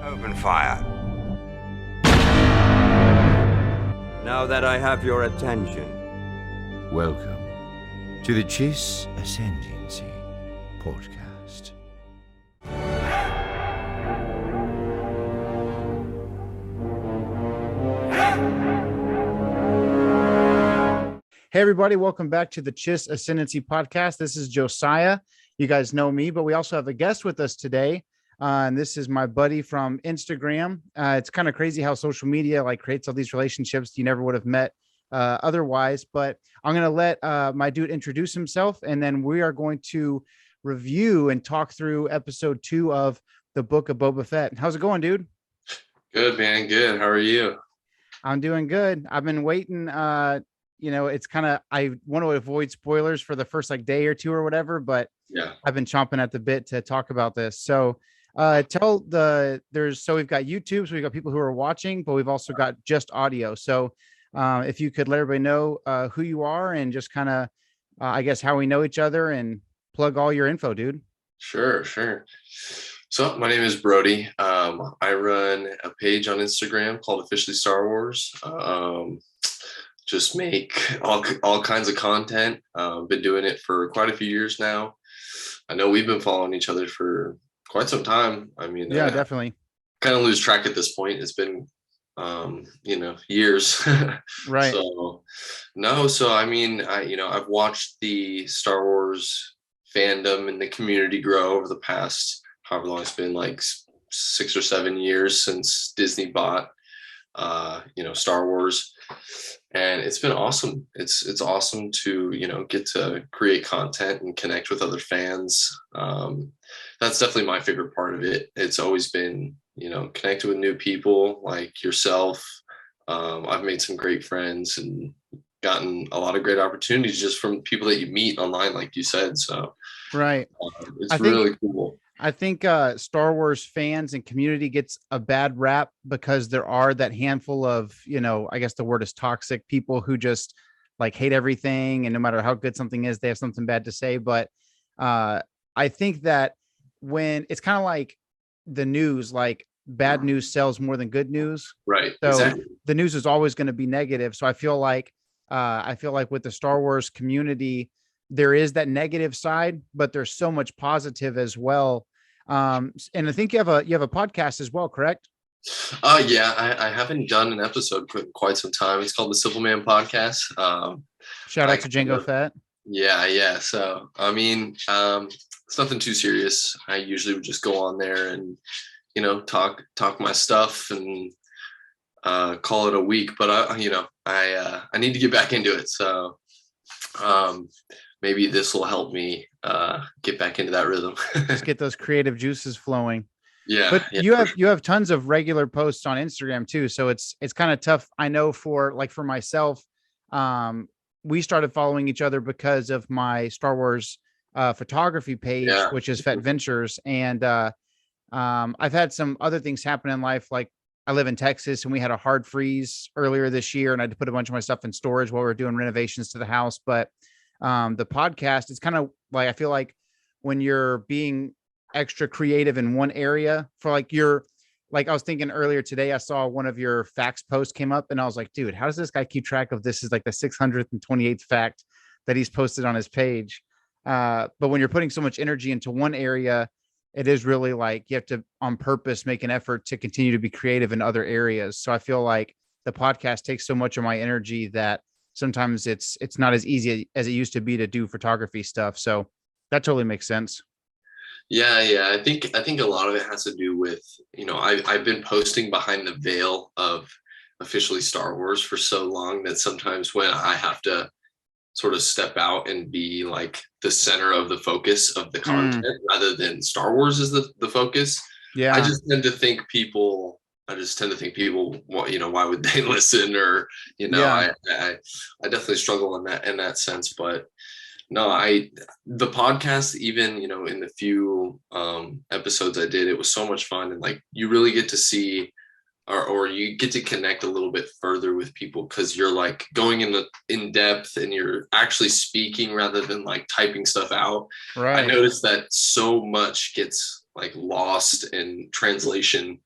Open fire. Now that I have your attention. Welcome to the Chiss Ascendancy podcast. Hey everybody, welcome back to the Chiss Ascendancy podcast. This is Josiah. You guys know me, but we also have a guest with us today. And this is my buddy from Instagram. It's kind of crazy how social media creates all these relationships you never would have met otherwise. But I'm going to let my dude introduce himself, and then we are going to review and talk through episode 2 of the Book of Boba Fett. How's it going, dude? Good, man. Good. How are you? I'm doing good. I've been waiting. It's kind of, I want to avoid spoilers for the first day or two or whatever, but Yeah. I've been chomping at the bit to talk about this. So we've got YouTube, so we've got people who are watching, but we've also got just audio. So if you could let everybody know who you are and just kind of, I guess, how we know each other, and plug all your info, dude. Sure. So my name is Brodie. I run a page on Instagram called Officially Star Wars. Just make all kinds of content. Been doing it for quite a few years now. I know we've been following each other for quite some time. I mean, yeah, definitely. Kind of lose track at this point. It's been, years. Right. So I mean, I've watched the Star Wars fandom and the community grow over the past, however long it's been, 6 or 7 years since Disney bought, Star Wars. And it's been awesome. It's awesome to, get to create content and connect with other fans. That's definitely my favorite part of it. It's always been, connected with new people like yourself. I've made some great friends and gotten a lot of great opportunities just from people that you meet online, like you said. So, right. It's really cool. I think Star Wars fans and community gets a bad rap because there are that handful of, I guess the word is toxic people who just hate everything. And no matter how good something is, they have something bad to say. But I think that when it's kind of like the news, bad news sells more than good news. Right. So exactly. The news is always going to be negative. So I feel like with the Star Wars community, there is that negative side, but there's so much positive as well. And I think you have a podcast as well, correct? Yeah, I haven't done an episode for quite some time. It's called the Simple Man Podcast. Shout out to Django Fett. Yeah. So, I mean, it's nothing too serious. I usually would just go on there and, talk my stuff and call it a week. But I need to get back into it. So, maybe this will help me get back into that rhythm. Just get those creative juices flowing. Yeah. But you have tons of regular posts on Instagram too. So it's kind of tough. I know for myself, we started following each other because of my Star Wars photography page, which is Fett Ventures. And I've had some other things happen in life. Like I live in Texas and we had a hard freeze earlier this year, and I had to put a bunch of my stuff in storage while we were doing renovations to the house. But the podcast, it's kind of I feel like when you're being extra creative in one area for I was thinking earlier today, I saw one of your facts posts came up and I was like, dude, how does this guy keep track of this? Is the 628th fact that he's posted on his page. But when you're putting so much energy into one area, it is really you have to on purpose make an effort to continue to be creative in other areas. So I feel like the podcast takes so much of my energy that sometimes it's not as easy as it used to be to do photography stuff. So that totally makes sense. Yeah. I think a lot of it has to do with, I've been posting behind the veil of Officially Star Wars for so long that sometimes when I have to sort of step out and be the center of the focus of the content rather than Star Wars is the focus. Yeah. I just tend to think people, why would they listen? Or, I definitely struggle in that sense, but no, the podcast, even, in the few episodes I did, it was so much fun. And you really get to see or you get to connect a little bit further with people because you're going in depth and you're actually speaking rather than typing stuff out. Right. I noticed that so much gets lost in translation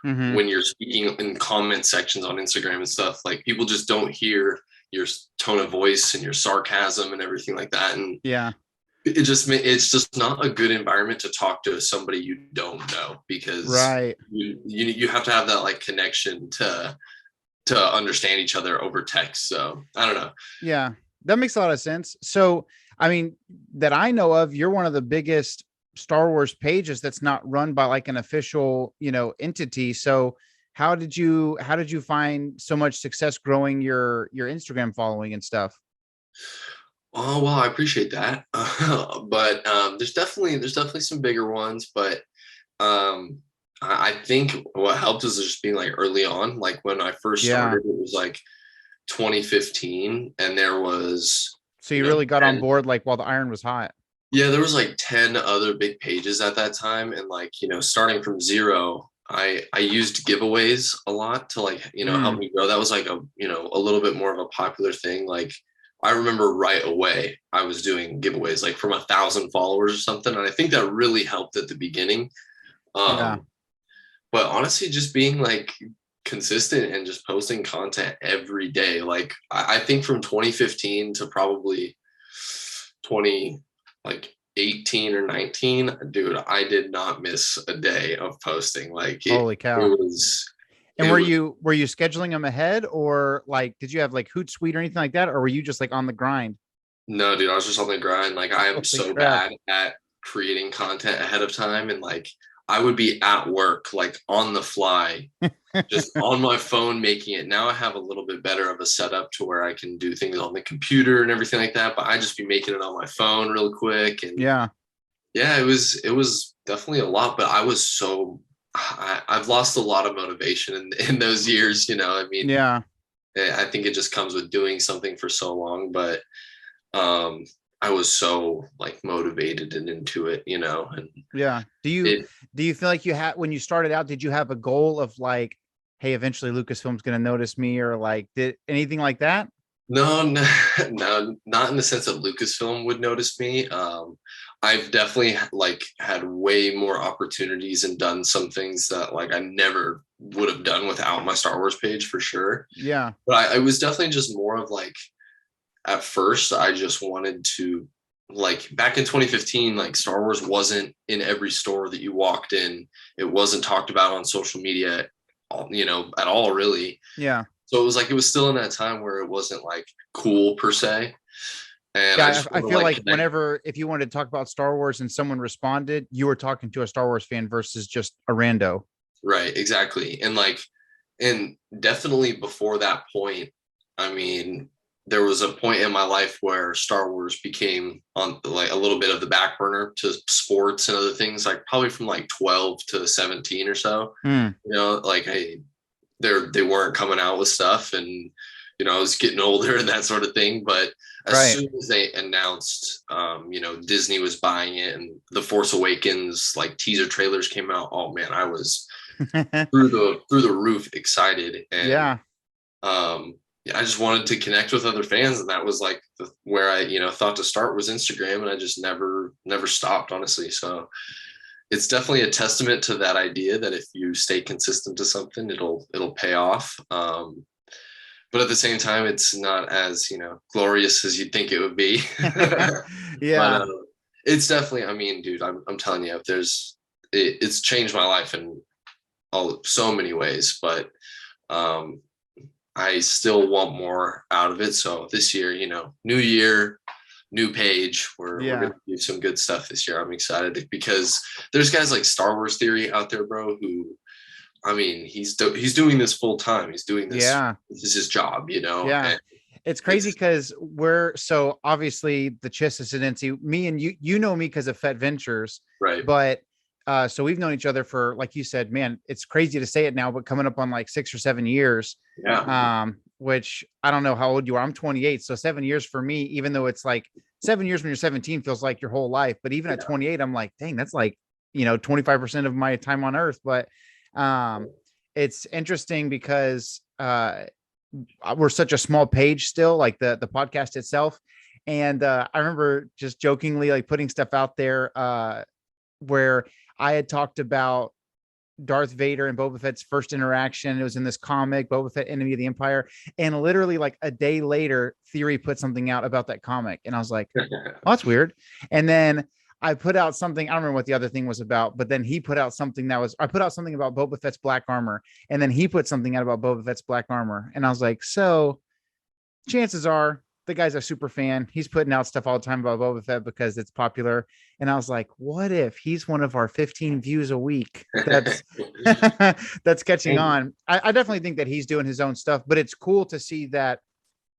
Mhm. when you're speaking in comment sections on Instagram and stuff, like people just don't hear your tone of voice and your sarcasm and everything like that. And Yeah. it's just not a good environment to talk to somebody you don't know, because Right. you have to have that like connection to understand each other over text. So I don't know. Yeah. That makes a lot of sense. So, I mean, that I know of, you're one of the biggest Star Wars pages that's not run by like an official, entity. So, how did you find so much success growing your Instagram following and stuff? Oh well, I appreciate that. But there's definitely some bigger ones, but um I think what helped is just being like early on. Like when I first Yeah. started, it was like 2015, and there was, So you you know, really got on 10, board like while the iron was hot. yeah, there was like 10 other big pages at that time. And like, starting from zero, I used giveaways a lot to like, help Mm, me grow. That was like a little bit more of a popular thing. Like I remember right away I was doing giveaways like from 1,000 followers or something. And I think that really helped at the beginning. yeah. Um, but honestly, just being like consistent and just posting content every day. Like I think from 2015 to probably 20, like 18 or 19, dude, I did not miss a day of posting. Like Holy it cow. was And it were was you scheduling them ahead, or like did you have like Hootsuite or anything like that, or were you just like on the grind? no, dude, I was just on the grind. Like I am Holy so crap. bad at creating content ahead of time, and like I would be at work like on the fly, just on my phone making it. Now I have a little bit better of a setup to where I can do things on the computer and everything like that, but I just be making it on my phone real quick. And Yeah. yeah, it was definitely a lot, but I've lost a lot of motivation in those years. I mean, Yeah. I think it just comes with doing something for so long, but um, I was so like motivated and into it, and Yeah. Do you it, do you feel like you had when you started out, did you have a goal of like, hey, eventually Lucasfilm's gonna notice me, or like did anything like that? no, no, no, not in the sense that Lucasfilm would notice me. I've definitely like had way more opportunities and done some things that like I never would have done without my Star Wars page for sure. Yeah. But I was definitely just more of like, at first I just wanted to, like back in 2015, like Star Wars wasn't in every store that you walked in. It wasn't talked about on social media, at all really. Yeah. So it was still in that time where it wasn't like cool per se. And I Yeah. just I want to feel like like connect. whenever if you wanted to talk about Star Wars and someone responded, you were talking to a Star Wars fan versus just a rando. Right, exactly. And like, and definitely before that point, I mean, there was a point in my life where Star Wars became on like a little bit of the back burner to sports and other things, like probably from like 12 to 17 or so. Mm, Like they weren't coming out with stuff, and I was getting older and that sort of thing. But as right. soon as they announced, Disney was buying it, and the Force Awakens like teaser trailers came out, oh man, I was through the roof excited. And Yeah. yeah, I just wanted to connect with other fans, and that was like where I thought to start was Instagram, and I just never stopped, honestly. So it's definitely a testament to that idea that if you stay consistent to something, it'll pay off. But at the same time, it's not as glorious as you'd think it would be. But Yeah. it's definitely, I mean, dude, I'm telling you, it's changed my life in so many ways. But um, I still want more out of it. So this year, new year, new page. We're Yeah. gonna do some good stuff this year. I'm excited because there's guys like Star Wars Theory out there, bro, who, I mean, he's doing this full time. He's doing this. Yeah. This is his job, Yeah. and It's crazy it's because we're so obviously the Chiss Ascendancy, me and you know me because of Fett Ventures, right. but so we've known each other for, like you said, man, it's crazy to say it now, but coming up on like 6 or 7 years. Yeah. Which I don't know how old you are. I'm 28. So 7 years for me, even though it's like 7 years when you're 17 feels like your whole life. But even at 28, I'm like, dang, that's like, 25% of my time on earth. But it's interesting because we're such a small page still, like the podcast itself. And I remember just jokingly like putting stuff out there where I had talked about Darth Vader and Boba Fett's first interaction. It was in this comic, Boba Fett, Enemy of the Empire. And literally like a day later, Theory put something out about that comic. And I was like, well, that's weird. And then I put out something, I don't remember what the other thing was about, but then he put out something I put out something about Boba Fett's black armor. And then he put something out about Boba Fett's black armor. And I was like, so chances are the guy's a super fan. He's putting out stuff all the time about Boba Fett because it's popular. And I was like, what if he's one of our 15 views a week that's that's catching on? I definitely think that he's doing his own stuff, but it's cool to see that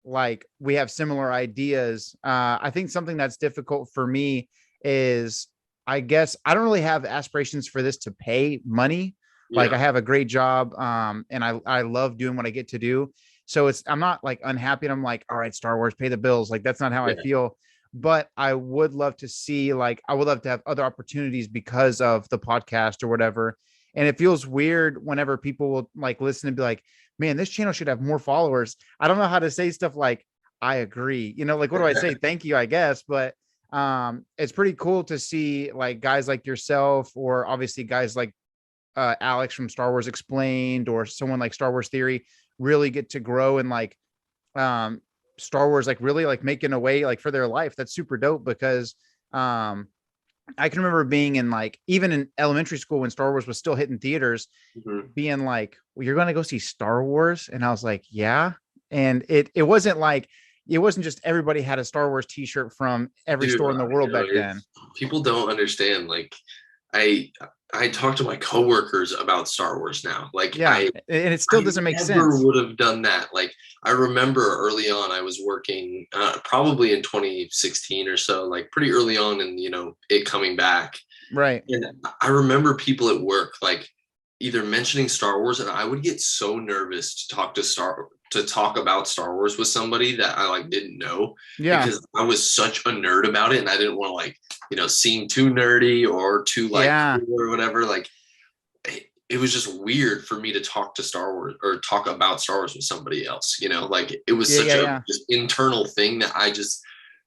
like we have similar ideas. I think something that's difficult for me is, I guess I don't really have aspirations for this to pay money. Like I have a great job and I love doing what I get to do. So I'm not like unhappy and I'm like, all right, Star Wars, pay the bills. Like that's not how I feel. But I would love to see, like, I would love to have other opportunities because of the podcast or whatever. And it feels weird whenever people will like listen and be like, man, this channel should have more followers. I don't know how to say stuff like, I agree, you know, like, what do I say? Thank you, I guess. But it's pretty cool to see like guys like yourself, or obviously guys like Alex from Star Wars Explained, or someone like Star Wars Theory really get to grow and like Star Wars, like really like making a way like for their life. That's super dope because I can remember being in like, even in elementary school when Star Wars was still hitting theaters, being like, well, you're going to go see Star Wars. And I was like, yeah. And it wasn't like, it wasn't just everybody had a Star Wars t-shirt from every store in the world back then. People don't understand. Like I talk to my coworkers about Star Wars now. Like, and it still doesn't make sense. I never would have done that. Like, I remember early on, I was working probably in 2016 or so, like pretty early on, and you know, it coming back. Right. And I remember people at work like either mentioning Star Wars, and I would get so nervous to talk about Star Wars with somebody that I like didn't know. Yeah. Because I was such a nerd about it, and I didn't want to like, you know, seem too nerdy or too like cool or whatever. Like it was just weird for me to talk to Star Wars or talk about Star Wars with somebody else, you know, like it was such a just internal thing that I just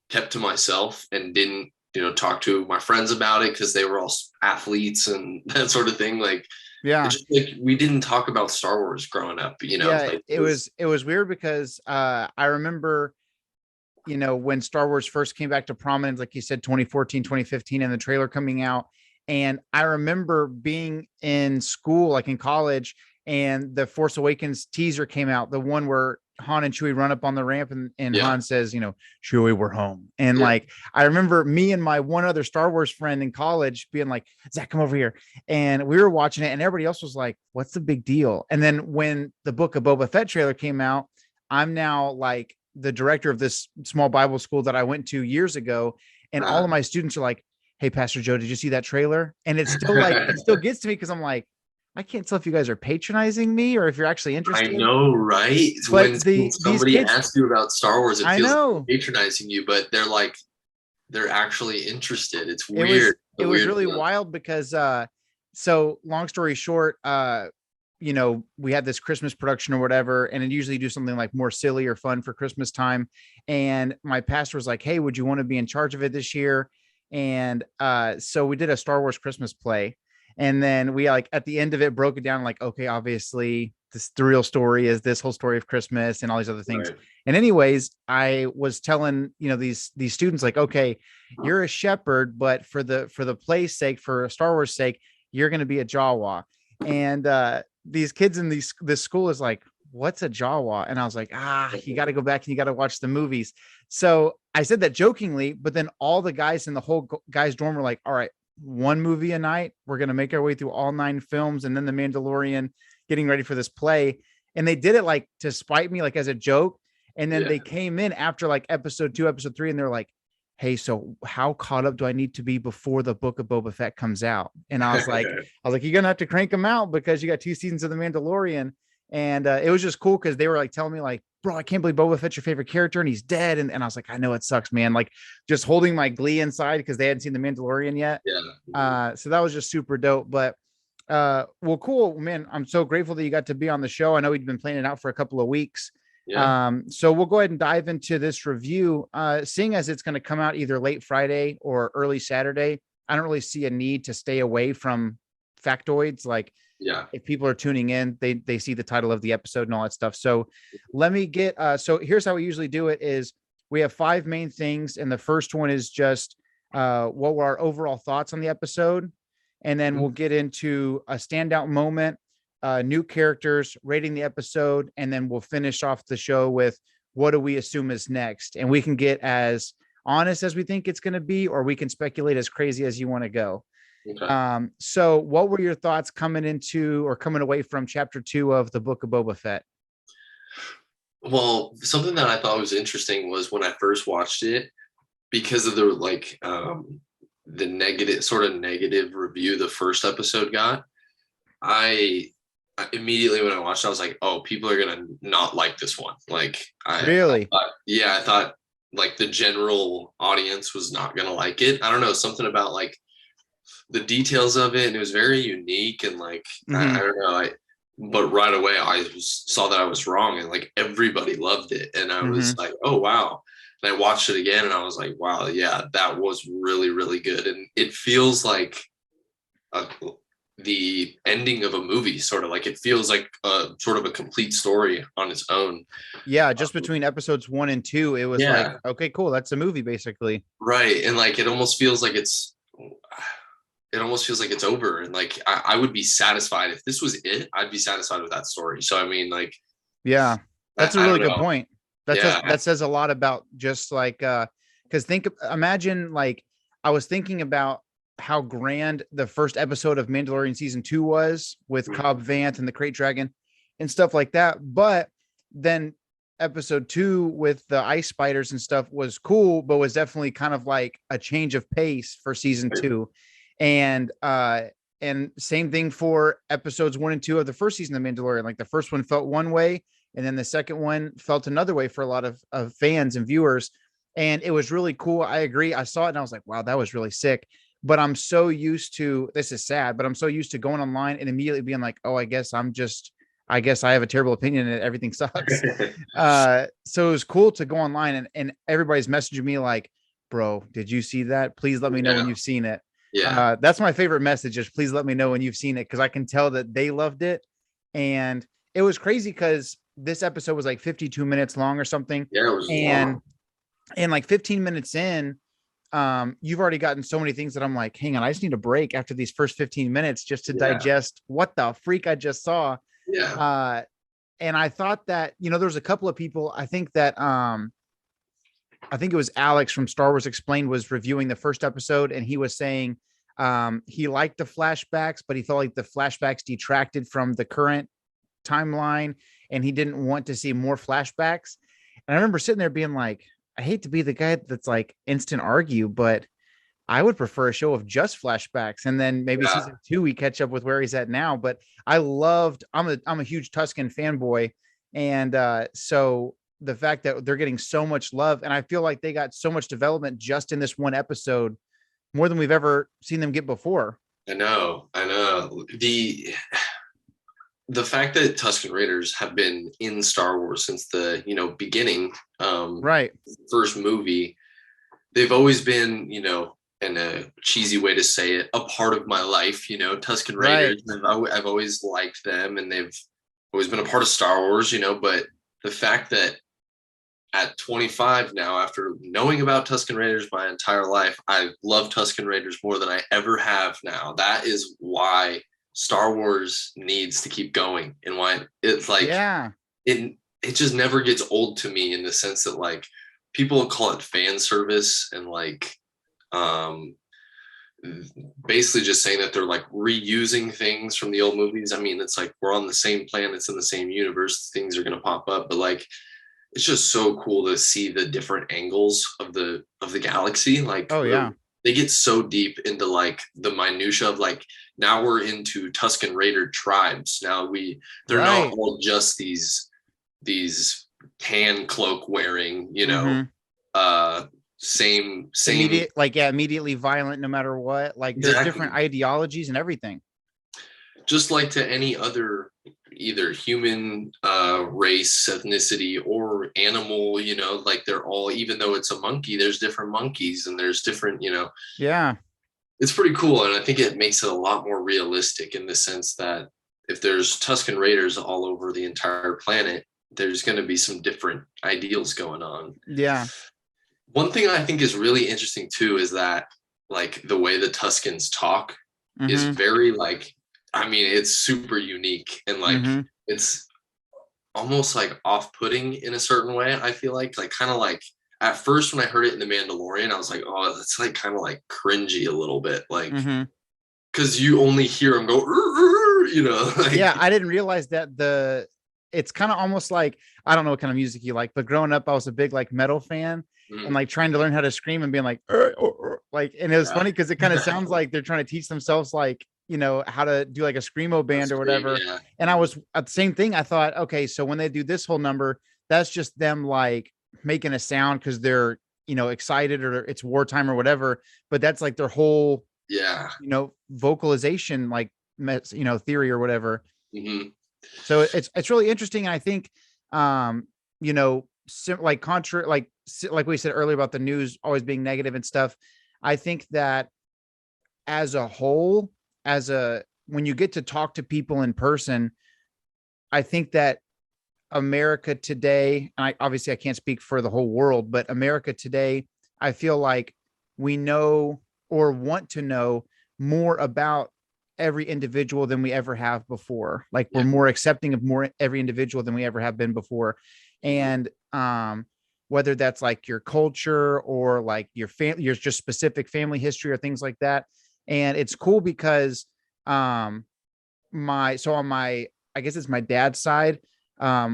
kept to myself and didn't, you know, talk to my friends about it because they were all athletes and that sort of thing. Like, just like we didn't talk about Star Wars growing up, you know. Like, it was weird because I remember, you know, when Star Wars first came back to prominence, like you said, 2014, 2015, and the trailer coming out. And I remember being in school, like in college, and the Force Awakens teaser came out, the one where Han and Chewie run up on the ramp and Han says, you know, Chewie, we're home. And like, I remember me and my one other Star Wars friend in college being like, Zach, come over here. And we were watching it and everybody else was like, what's the big deal? And then when the Book of Boba Fett trailer came out, I'm now like the director of this small Bible school that I went to years ago. And all of my students are like, hey, Pastor Joe, did you see that trailer? And it's still like, it still gets to me because I'm like, I can't tell if you guys are patronizing me or if you're actually interested. I know, right? But when somebody asks you about Star Wars, it feels like patronizing you, but they're like, they're actually interested. It's weird. It was really wild because, so long story short, you know, we had this Christmas production or whatever, and it usually do something like more silly or fun for Christmas time. And my pastor was like, hey, would you want to be in charge of it this year? And so we did a Star Wars Christmas play. And then we like at the end of it broke it down like, okay, obviously the real story is this whole story of Christmas and all these other things. Right. And anyways, I was telling, you know, these students like, okay, you're a shepherd, but for the play's sake, for Star Wars sake, you're going to be a Jawa. And these kids in this school is like, what's a Jawa? And I was like, you got to go back and you got to watch the movies. So I said that jokingly, but then all the guys in the whole guys dorm were like, all right, one movie a night. We're going to make our way through all 9 films and then The Mandalorian, getting ready for this play. And they did it like to spite me, like as a joke. And then they came in after like episode 2, episode 3, and they're like, hey, so how caught up do I need to be before the Book of Boba Fett comes out? And I was like, you're going to have to crank them out because you got 2 seasons of The Mandalorian. And it was just cool because they were like telling me like, bro, I can't believe Boba Fett's your favorite character and he's dead. And I was like, I know it sucks, man. Like just holding my glee inside because they hadn't seen The Mandalorian yet. So that was just super dope. But well, cool, man. I'm so grateful that you got to be on the show. I know we've been planning it out for a couple of weeks. So we'll go ahead and dive into this review. Seeing as it's going to come out either late Friday or early Saturday, I don't really see a need to stay away from factoids, like Yeah. if people are tuning in, they see the title of the episode and all that stuff. So let me get so here's how we usually do it is we have 5 main things, and the first one is just what were our overall thoughts on the episode, and then we'll get into a standout moment, new characters, rating the episode, and then we'll finish off the show with what do we assume is next. And we can get as honest as we think it's going to be, or we can speculate as crazy as you want to go. Okay. So what were your thoughts coming into or coming away from chapter 2 of the Book of Boba Fett? Well, something that I thought was interesting was when I first watched it, because of the negative review the first episode got, I immediately when I watched it, I was like, oh, people are gonna not like this one. Like, I thought like the general audience was not gonna like it. I don't know, something about like the details of it, and it was very unique, and like I don't know, but right away I saw that I was wrong, and like everybody loved it, and I was like, oh wow. And I watched it again, and I was like, wow, yeah, that was really, really good. And it feels like the ending of a movie, sort of like it feels like a sort of a complete story on its own. Yeah, just between episodes 1 and 2, it was like, okay, cool, that's a movie basically. Right. And like it almost feels like it's over. And like I would be satisfied if this was it. I'd be satisfied with that story. So I mean, like, yeah, that's a really good point. That says a lot about just like because imagine like I was thinking about how grand the first episode of Mandalorian season 2 was with Cobb Vanth and the Krayt Dragon and stuff like that. But then episode 2 with the ice spiders and stuff was cool, but was definitely kind of like a change of pace for season 2. And same thing for episodes 1 and 2 of the first season of Mandalorian. Like the first one felt one way, and then the second one felt another way for a lot of fans and viewers. And it was really cool. I agree. I saw it and I was like, wow, that was really sick. But I'm so used to, this is sad, but I'm so used to going online and immediately being like, oh, I guess I have a terrible opinion and everything sucks. So it was cool to go online and everybody's messaging me like, bro, did you see that? Please let me know when you've seen it. Yeah. That's my favorite message is please let me know when you've seen it. Cause I can tell that they loved it. And it was crazy because this episode was like 52 minutes long or something. Yeah, it was long. And like 15 minutes in, you've already gotten so many things that I'm like, hang on, I just need a break after these first 15 minutes just to digest what the freak I just saw. Yeah. And I thought that, there's a couple of people, I think that, I think it was Alex from Star Wars Explained was reviewing the first episode. And he was saying, he liked the flashbacks, but he felt like the flashbacks detracted from the current timeline and he didn't want to see more flashbacks. And I remember sitting there being like, I hate to be the guy that's like instant argue, but I would prefer a show of just flashbacks. And then maybe season 2, we catch up with where he's at now. But I'm a huge Tusken fanboy. And so the fact that they're getting so much love, and I feel like they got so much development just in this one episode, more than we've ever seen them get before. I know. The fact that Tusken Raiders have been in Star Wars since the beginning, right, first movie, they've always been, in a cheesy way to say it, a part of my life. Tusken Raiders, right. I've always liked them, and they've always been a part of Star Wars. But the fact that at 25 now, after knowing about Tusken Raiders my entire life, I love Tusken Raiders more than I ever have now. That is why Star Wars needs to keep going, and why it's like it just never gets old to me, in the sense that like people call it fan service and like basically just saying that they're like reusing things from the old movies. I mean, it's like we're on the same planets in the same universe, things are going to pop up, but like it's just so cool to see the different angles of the galaxy. Like, they get so deep into like the minutia of like, now we're into Tusken Raider tribes. Now they're not all just these tan cloak wearing, same immediately violent no matter what. Like there's different ideologies and everything. Just like to any other either human race, ethnicity, or animal, like they're all, even though it's a monkey, there's different monkeys and there's different, it's pretty cool, and I think it makes it a lot more realistic in the sense that if there's Tusken Raiders all over the entire planet, there's going to be some different ideals going on. Yeah. One thing I think is really interesting too is that like the way the Tuskens talk is very like, I mean, it's super unique and like it's almost like off-putting in a certain way. I feel like kind of like at first when I heard it in The Mandalorian, I was like, oh, that's like kind of like cringy a little bit, like because you only hear him go, you know. Like, yeah, I didn't realize that it's kind of almost like, I don't know what kind of music you like, but growing up, I was a big like metal fan and like trying to learn how to scream and being like, like, and it was funny because it kind of sounds like they're trying to teach themselves like, you know, how to do like a screamo band or whatever. Yeah. And I was at the same thing. I thought, okay, so when they do this whole number, that's just them like making a sound because they're, you know, excited or it's wartime or whatever. But that's like their whole, you know, vocalization, like, you know, theory or whatever. So it's really interesting. And I think, you know, like contrary, like we said earlier about the news always being negative and stuff. I think that as a whole, when you get to talk to people in person, I think that America today, and obviously I can't speak for the whole world, but America today, I feel like we know or want to know more about every individual than we ever have before. Like we're more accepting of every individual than we ever have been before. And whether that's like your culture or like your family, your just specific family history or things like that. And it's cool because on my, I guess it's my dad's side,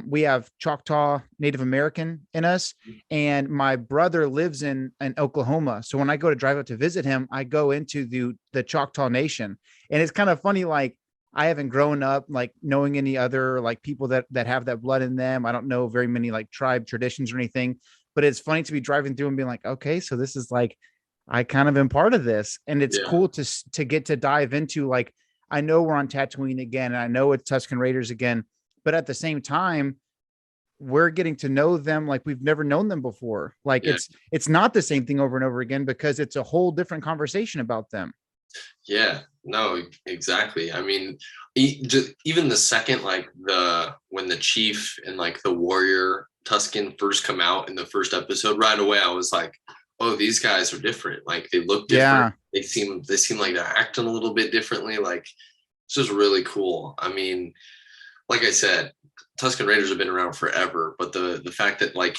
we have Choctaw Native American in us, and my brother lives in Oklahoma. So when I go to drive up to visit him, I go into the Choctaw Nation. And it's kind of funny, like I haven't grown up like knowing any other like people that have that blood in them. I don't know very many like tribe traditions or anything, but it's funny to be driving through and being like, okay, so this is like, I kind of am part of this. And it's cool to get to dive into, like, I know we're on Tatooine again, and I know it's Tusken Raiders again, but at the same time, we're getting to know them like we've never known them before. Like it's not the same thing over and over again because it's a whole different conversation about them. Yeah, no, exactly. I mean, even the second, like when the chief and like the warrior Tusken first come out in the first episode, right away I was like, oh, these guys are different. Like they look different. They seem like they're acting a little bit differently. Like it's just really cool. I mean, like I said, Tusken Raiders have been around forever, but the fact that like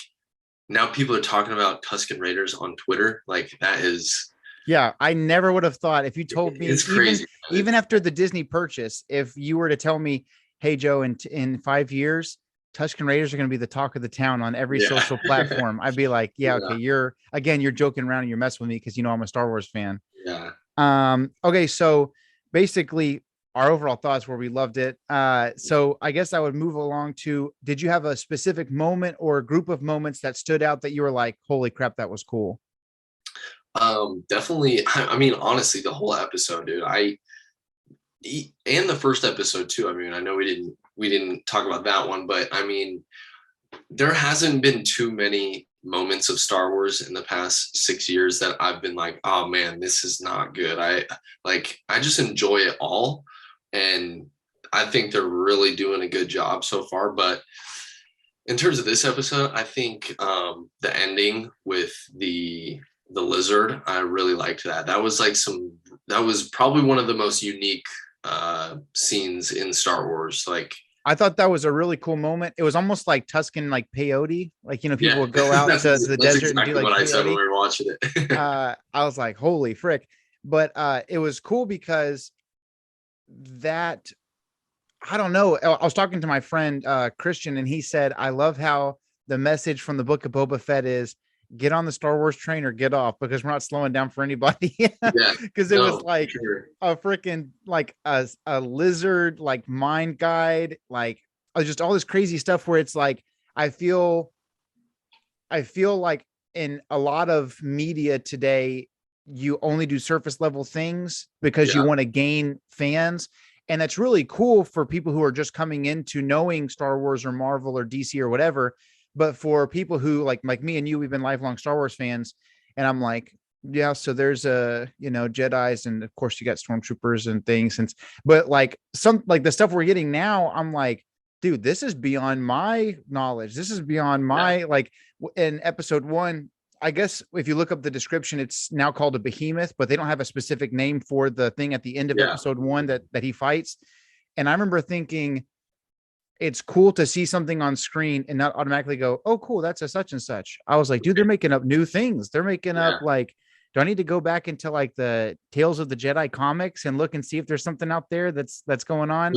now people are talking about Tusken Raiders on Twitter, like that is. Yeah, I never would have thought, if you told me, it's crazy. Even after the Disney purchase, if you were to tell me, hey, Joe, in 5 years, Tusken Raiders are going to be the talk of the town on every social platform, I'd be like, okay, you're joking around and you're messing with me because, you know, I'm a Star Wars fan. Yeah. Okay, so basically our overall thoughts were we loved it. So I guess I would move along to, did you have a specific moment or a group of moments that stood out that you were like, holy crap, that was cool? Definitely. I mean, honestly, the whole episode, dude, and the first episode too. I mean, I know we didn't talk about that one, but I mean, there hasn't been too many moments of Star Wars in the past 6 years that I've been like, oh man, this is not good. I just enjoy it all. And I think they're really doing a good job so far. But in terms of this episode, I think the ending with the lizard, I really liked that. That was probably one of the most unique scenes in Star Wars. Like I thought that was a really cool moment. It was almost like Tusken, like peyote. Like, you know, people would go out to the desert exactly and do like what peyote. I said when we were watching it. I was like, holy frick. But it was cool because that, I don't know. I was talking to my friend Christian, and he said, I love how the message from the book of Boba Fett is, get on the Star Wars train or get off, because we're not slowing down for anybody. Because it was like a freaking like a lizard like mind guide, like just all this crazy stuff where it's like I feel like in a lot of media today you only do surface level things because you want to gain fans, and that's really cool for people who are just coming into knowing Star Wars or Marvel or DC or whatever. But for people who like me and you, we've been lifelong Star Wars fans, and I'm like, Yeah, so there's Jedis, and of course you got stormtroopers and things, but like some like the stuff we're getting now, I'm like, dude, this is beyond my knowledge. This is beyond my like in episode 1. I guess if you look up the description, it's now called a behemoth, but they don't have a specific name for the thing at the end of episode 1 that he fights. And I remember thinking, it's cool to see something on screen and not automatically go, oh, cool, that's a such and such. I was like, dude, they're making up new things. They're making up like, do I need to go back into like the Tales of the Jedi comics and look and see if there's something out there that's going on?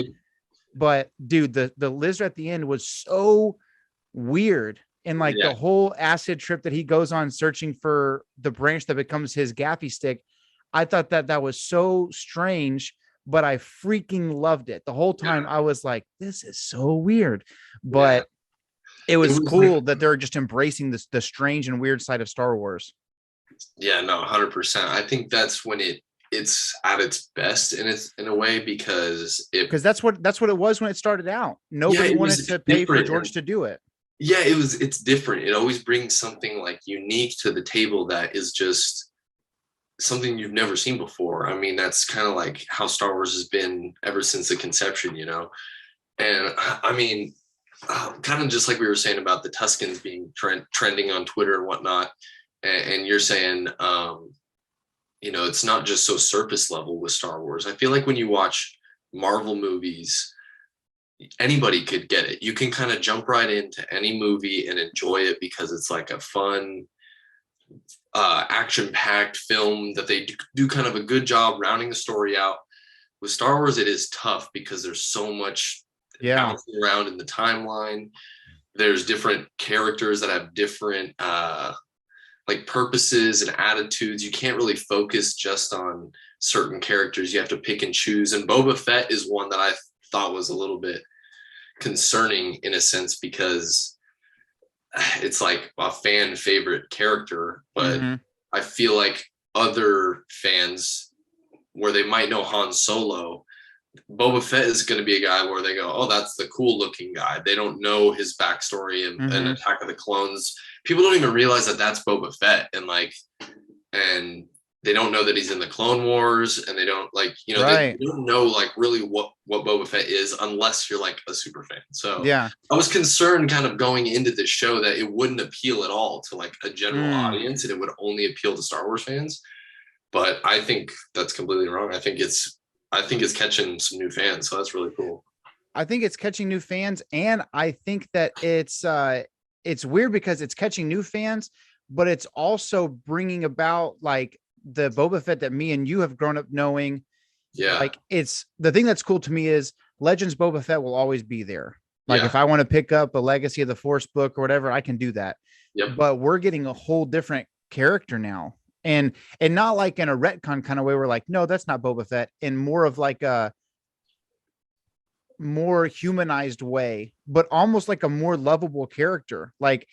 But dude, the lizard at the end was so weird. And like the whole acid trip that he goes on searching for the branch that becomes his gaffy stick. I thought that was so strange, but I freaking loved it. The whole time I was like, this is so weird. But it was cool like, that they're just embracing the strange and weird side of Star Wars. Yeah, no, 100%. I think that's when it's at its best in a way, because that's what it was when it started out. Nobody wanted to pay for George to do it. Yeah, it's different. It always brings something like unique to the table that is just something you've never seen before. I mean, that's kind of like how Star Wars has been ever since the conception, you know? And I mean, kind of just like we were saying about the Tuskens being trending on Twitter and whatnot. And you're saying, it's not just so surface level with Star Wars. I feel like when you watch Marvel movies, anybody could get it. You can kind of jump right into any movie and enjoy it because it's like a fun, action-packed film that they do kind of a good job rounding the story out. With Star Wars, it is tough because there's so much bouncing around in the timeline. There's different characters that have different like purposes and attitudes. You can't really focus just on certain characters. You have to pick and choose. And Boba Fett is one that I thought was a little bit concerning in a sense, because it's like a fan favorite character, but I feel like other fans where they might know Han Solo, Boba Fett is going to be a guy where they go, oh, that's the cool looking guy. They don't know his backstory and Attack of the Clones. People don't even realize that that's Boba Fett, and they don't know that he's in the Clone Wars, and they don't they don't know like really what Boba Fett is unless you're like a super fan. So I was concerned kind of going into this show that it wouldn't appeal at all to like a general audience, and it would only appeal to Star Wars fans. But I think that's completely wrong. I think it's catching some new fans, so that's really cool. I think it's catching new fans, and I think that it's weird because it's catching new fans, but it's also bringing about like the Boba Fett that me and you have grown up knowing. Yeah. Like it's the thing that's cool to me is Legends Boba Fett will always be there. Like if I want to pick up a Legacy of the Force book or whatever, I can do that. Yep. But we're getting a whole different character now. And not like in a retcon kind of way. We're like, no, that's not Boba Fett. In more of like a more humanized way, but almost like a more lovable character. Like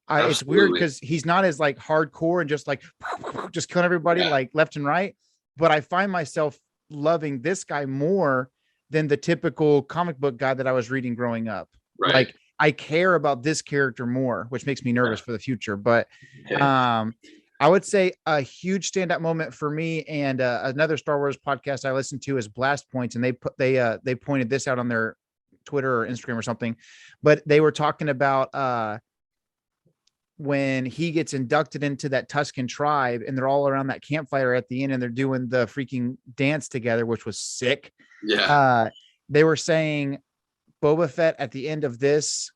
it's weird because he's not as like hardcore and just like just killing everybody like left and right. But I find myself loving this guy more than the typical comic book guy that I was reading growing up. Right. Like I care about this character more, which makes me nervous for the future. But I would say a huge standout moment for me, and another Star Wars podcast I listened to is Blast Points, and they pointed this out on their Twitter or Instagram or something, but they were talking about when he gets inducted into that Tusken tribe, and they're all around that campfire at the end, and they're doing the freaking dance together, which was sick. Yeah, they were saying Boba Fett at the end of this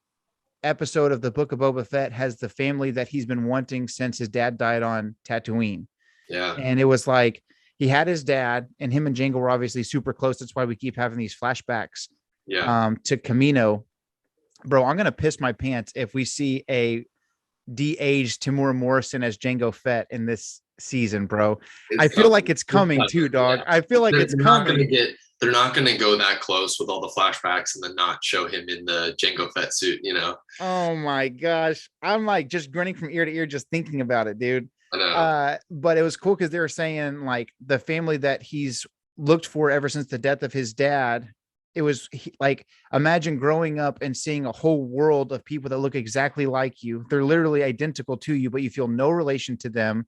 episode of the Book of Boba Fett has the family that he's been wanting since his dad died on Tatooine. Yeah. And it was like he had his dad, and him and Jango were obviously super close. That's why we keep having these flashbacks to Camino. Bro, I'm gonna piss my pants if we see a de-aged Tamura Morrison as Jango Fett in this season, bro. I feel like it's coming too, dog. I feel like it's coming. They're not going to go that close with all the flashbacks and then not show him in the Jango Fett suit, you know? Oh my gosh. I'm like just grinning from ear to ear just thinking about it, dude. I know. But it was cool because they were saying like the family that he's looked for ever since the death of his dad. It was like, imagine growing up and seeing a whole world of people that look exactly like you. They're literally identical to you, but you feel no relation to them.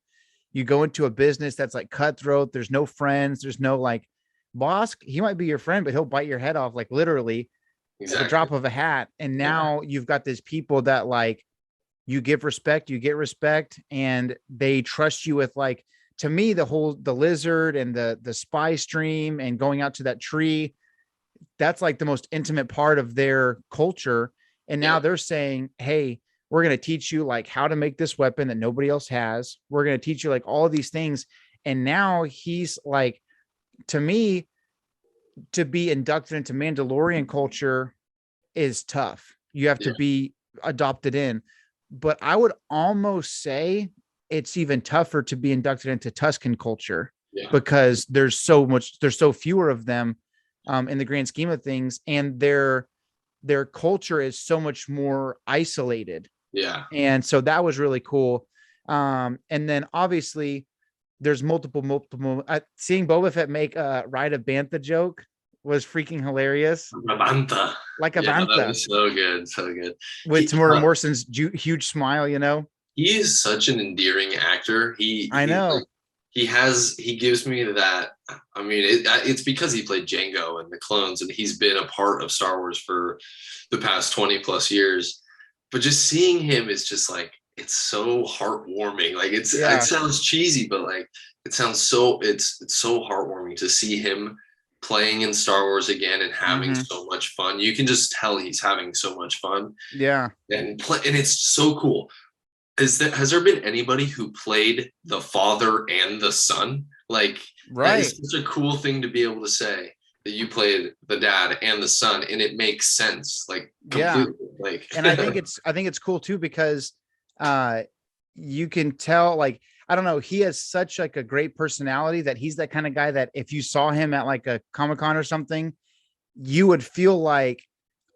You go into a business that's like cutthroat. There's no friends. There's no like boss. He might be your friend, but he'll bite your head off, like literally at the drop of a hat. And now you've got these people that like, you give respect, you get respect, and they trust you with like, to me, the lizard and the spy stream and going out to that tree, that's like the most intimate part of their culture. And now they're saying, hey, we're going to teach you like how to make this weapon that nobody else has. We're going to teach you like all of these things. And now he's like, to me, to be inducted into Mandalorian culture is tough. You have to be adopted in. But I would almost say it's even tougher to be inducted into Tusken culture because there's so fewer of them in the grand scheme of things. And their culture is so much more isolated. Yeah. And so that was really cool. And then obviously there's multiple, seeing Boba Fett make a Ride of Bantha joke was freaking hilarious. Bantha. Like a That Bantha. was so good. So good. With Tamora Morrison's huge smile, you know? He is such an endearing actor. I know. He gives me that. I mean, it's because he played Jango in the Clones and he's been a part of Star Wars for the past 20 plus years. But just seeing him is just like, it's so heartwarming. Like it sounds cheesy, but like it sounds so, it's so heartwarming to see him playing in Star Wars again and having so much fun. You can just tell he's having so much fun. Yeah. And it's so cool. Has there been anybody who played the father and the son? Like, that is such a cool thing to be able to say that you played the dad and the son, and it makes sense. Like, completely. Like, and I think it's cool too, because you can tell, like, I don't know, he has such like a great personality that he's that kind of guy that if you saw him at like a Comic-Con or something, you would feel like,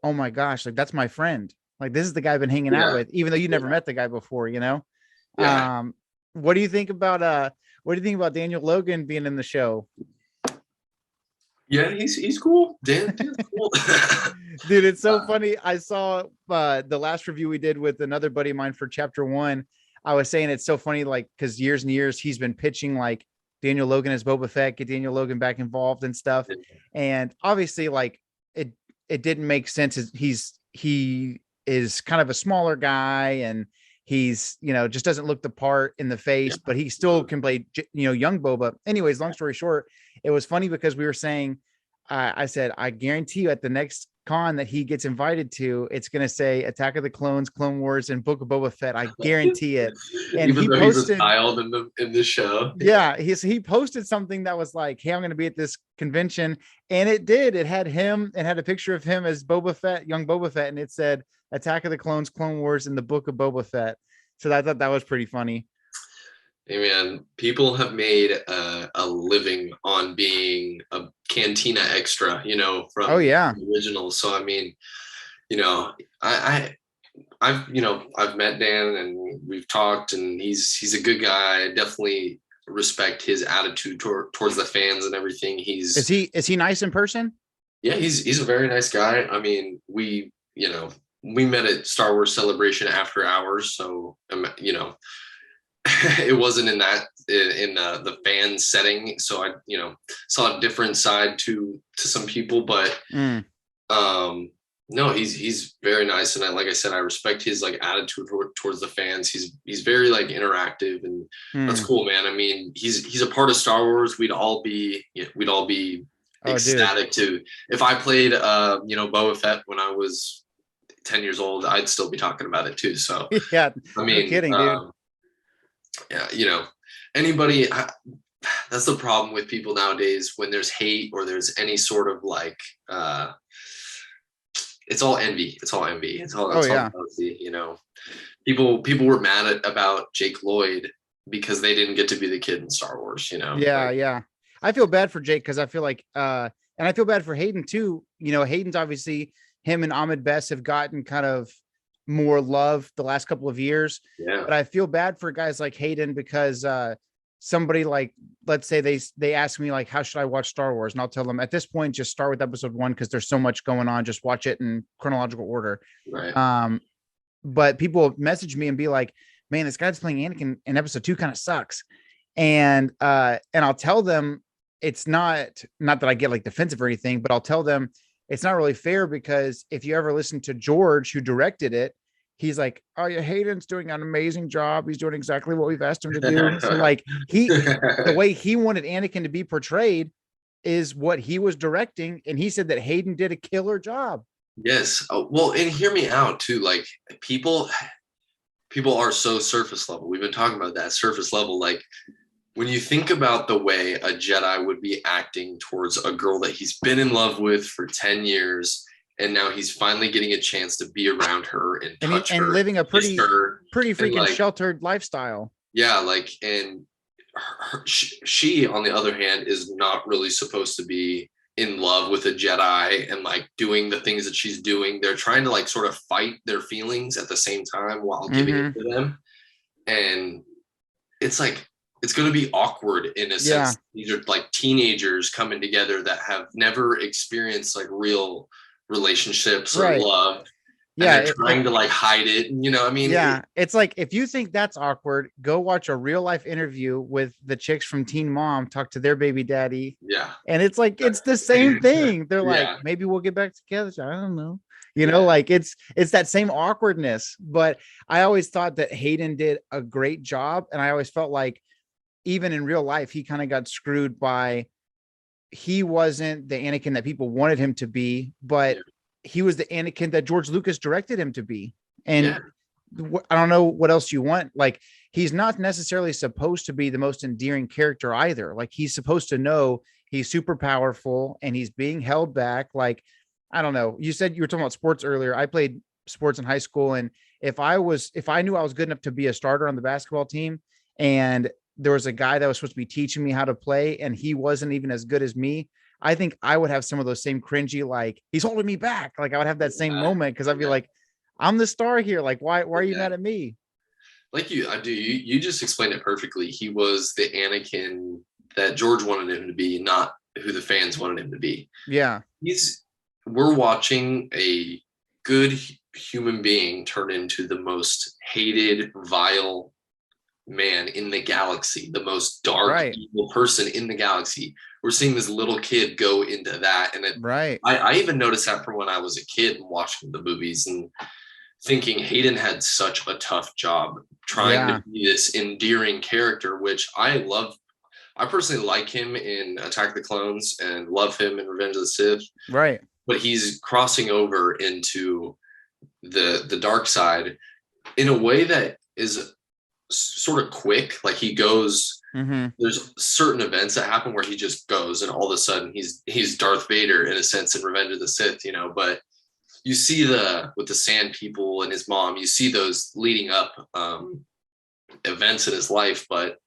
oh my gosh, like that's my friend. Like this is the guy I've been hanging out with, even though you never met the guy before, you know? Yeah. What do you think about Daniel Logan being in the show? Yeah, he's cool. Dan's cool. Dude, it's so funny. I saw the last review we did with another buddy of mine for chapter 1. I was saying it's so funny, like, because years and years he's been pitching like Daniel Logan as Boba Fett, get Daniel Logan back involved and stuff. And obviously, like, it didn't make sense. He is kind of a smaller guy, and he's, you know, just doesn't look the part in the face, but he still can play, you know, young Boba. Anyways, long story short, it was funny because we were saying, I said, I guarantee you at the next con that he gets invited to, it's going to say Attack of the Clones, Clone Wars, and Book of Boba Fett. I guarantee it. And even he though posted, he's a child in the show. Yeah, he posted something that was like, hey, I'm going to be at this convention. And it did. It had him and had a picture of him as Boba Fett, young Boba Fett. And it said Attack of the Clones, Clone Wars, and the Book of Boba Fett. So I thought that was pretty funny. Hey man, people have made a living on being a cantina extra, you know, from the original. So I mean, you know, I've met Dan and we've talked, and he's a good guy. I definitely respect his attitude towards the fans and everything. Is he nice in person? Yeah, he's a very nice guy. I mean, we met at Star Wars Celebration after hours, so you know. It wasn't in the fan setting, so I saw a different side to some people, but no, he's very nice, and like I said, I respect his like attitude towards the fans. He's very like interactive, and that's cool, man. I mean, he's a part of Star Wars. We'd all be ecstatic to, if I played Boba Fett when I was 10 years old, I'd still be talking about it too. So yeah, I mean, no kidding, dude. Yeah, you know, anybody, that's the problem with people nowadays when there's hate or there's any sort of like, it's all envy. It's all jealousy, you know. People were mad about Jake Lloyd because they didn't get to be the kid in Star Wars, you know. Yeah. I feel bad for Jake because I feel like, and I feel bad for Hayden too. You know, Hayden's obviously, him and Ahmed Best have gotten kind of more love the last couple of years. Yeah. But I feel bad for guys like Hayden because somebody like, let's say they ask me like, how should I watch Star Wars? And I'll tell them at this point, just start with episode 1 because there's so much going on. Just watch it in chronological order. Right. But people message me and be like, man, this guy's playing Anakin in episode 2 kind of sucks. And I'll tell them it's not that I get like defensive or anything, but I'll tell them it's not really fair, because if you ever listen to George, who directed it, he's like, oh yeah, Hayden's doing an amazing job. He's doing exactly what we've asked him to do. So like the way he wanted Anakin to be portrayed is what he was directing. And he said that Hayden did a killer job. Yes. Well, and hear me out too. Like people are so surface level. We've been talking about that surface level. Like when you think about the way a Jedi would be acting towards a girl that he's been in love with for 10 years, and now he's finally getting a chance to be around her and touch her, and living a pretty freaking like, sheltered lifestyle. Yeah, like, and she, on the other hand, is not really supposed to be in love with a Jedi and like doing the things that she's doing. They're trying to like sort of fight their feelings at the same time while giving it to them. And it's like, it's going to be awkward in a sense. These are like teenagers coming together that have never experienced like real relationships or love. Yeah, they're trying to like hide it. You know, I mean, it's like, if you think that's awkward, go watch a real life interview with the chicks from Teen Mom talk to their baby daddy. Yeah, and it's like, it's the same thing. They're like, maybe we'll get back together. I don't know. You know, like it's that same awkwardness. But I always thought that Hayden did a great job, and I always felt like even in real life, he kind of got screwed by, he wasn't the Anakin that people wanted him to be, but he was the Anakin that George Lucas directed him to be. And I don't know what else you want. Like, he's not necessarily supposed to be the most endearing character either. Like, he's supposed to know he's super powerful and he's being held back. Like, I don't know. You said you were talking about sports earlier. I played sports in high school. And if I knew I was good enough to be a starter on the basketball team, and there was a guy that was supposed to be teaching me how to play, and he wasn't even as good as me, I think I would have some of those same cringy, like, he's holding me back. Like, I would have that same moment, because I'd be like, I'm the star here. Like, why are you mad at me? Like you just explained it perfectly. He was the Anakin that George wanted him to be, not who the fans wanted him to be. Yeah. We're watching a good human being turn into the most hated, vile man in the galaxy, the most dark, evil person in the galaxy. We're seeing this little kid go into that. And I even noticed that from when I was a kid and watching the movies and thinking Hayden had such a tough job trying to be this endearing character, which I love. I personally like him in Attack of the Clones and love him in Revenge of the Sith. Right. But he's crossing over into the dark side in a way that is sort of quick. Like, he goes, there's certain events that happen where he just goes, and all of a sudden he's Darth Vader in a sense in Revenge of the Sith, you know. But you see with the Sand People and his mom, you see those leading up events in his life, but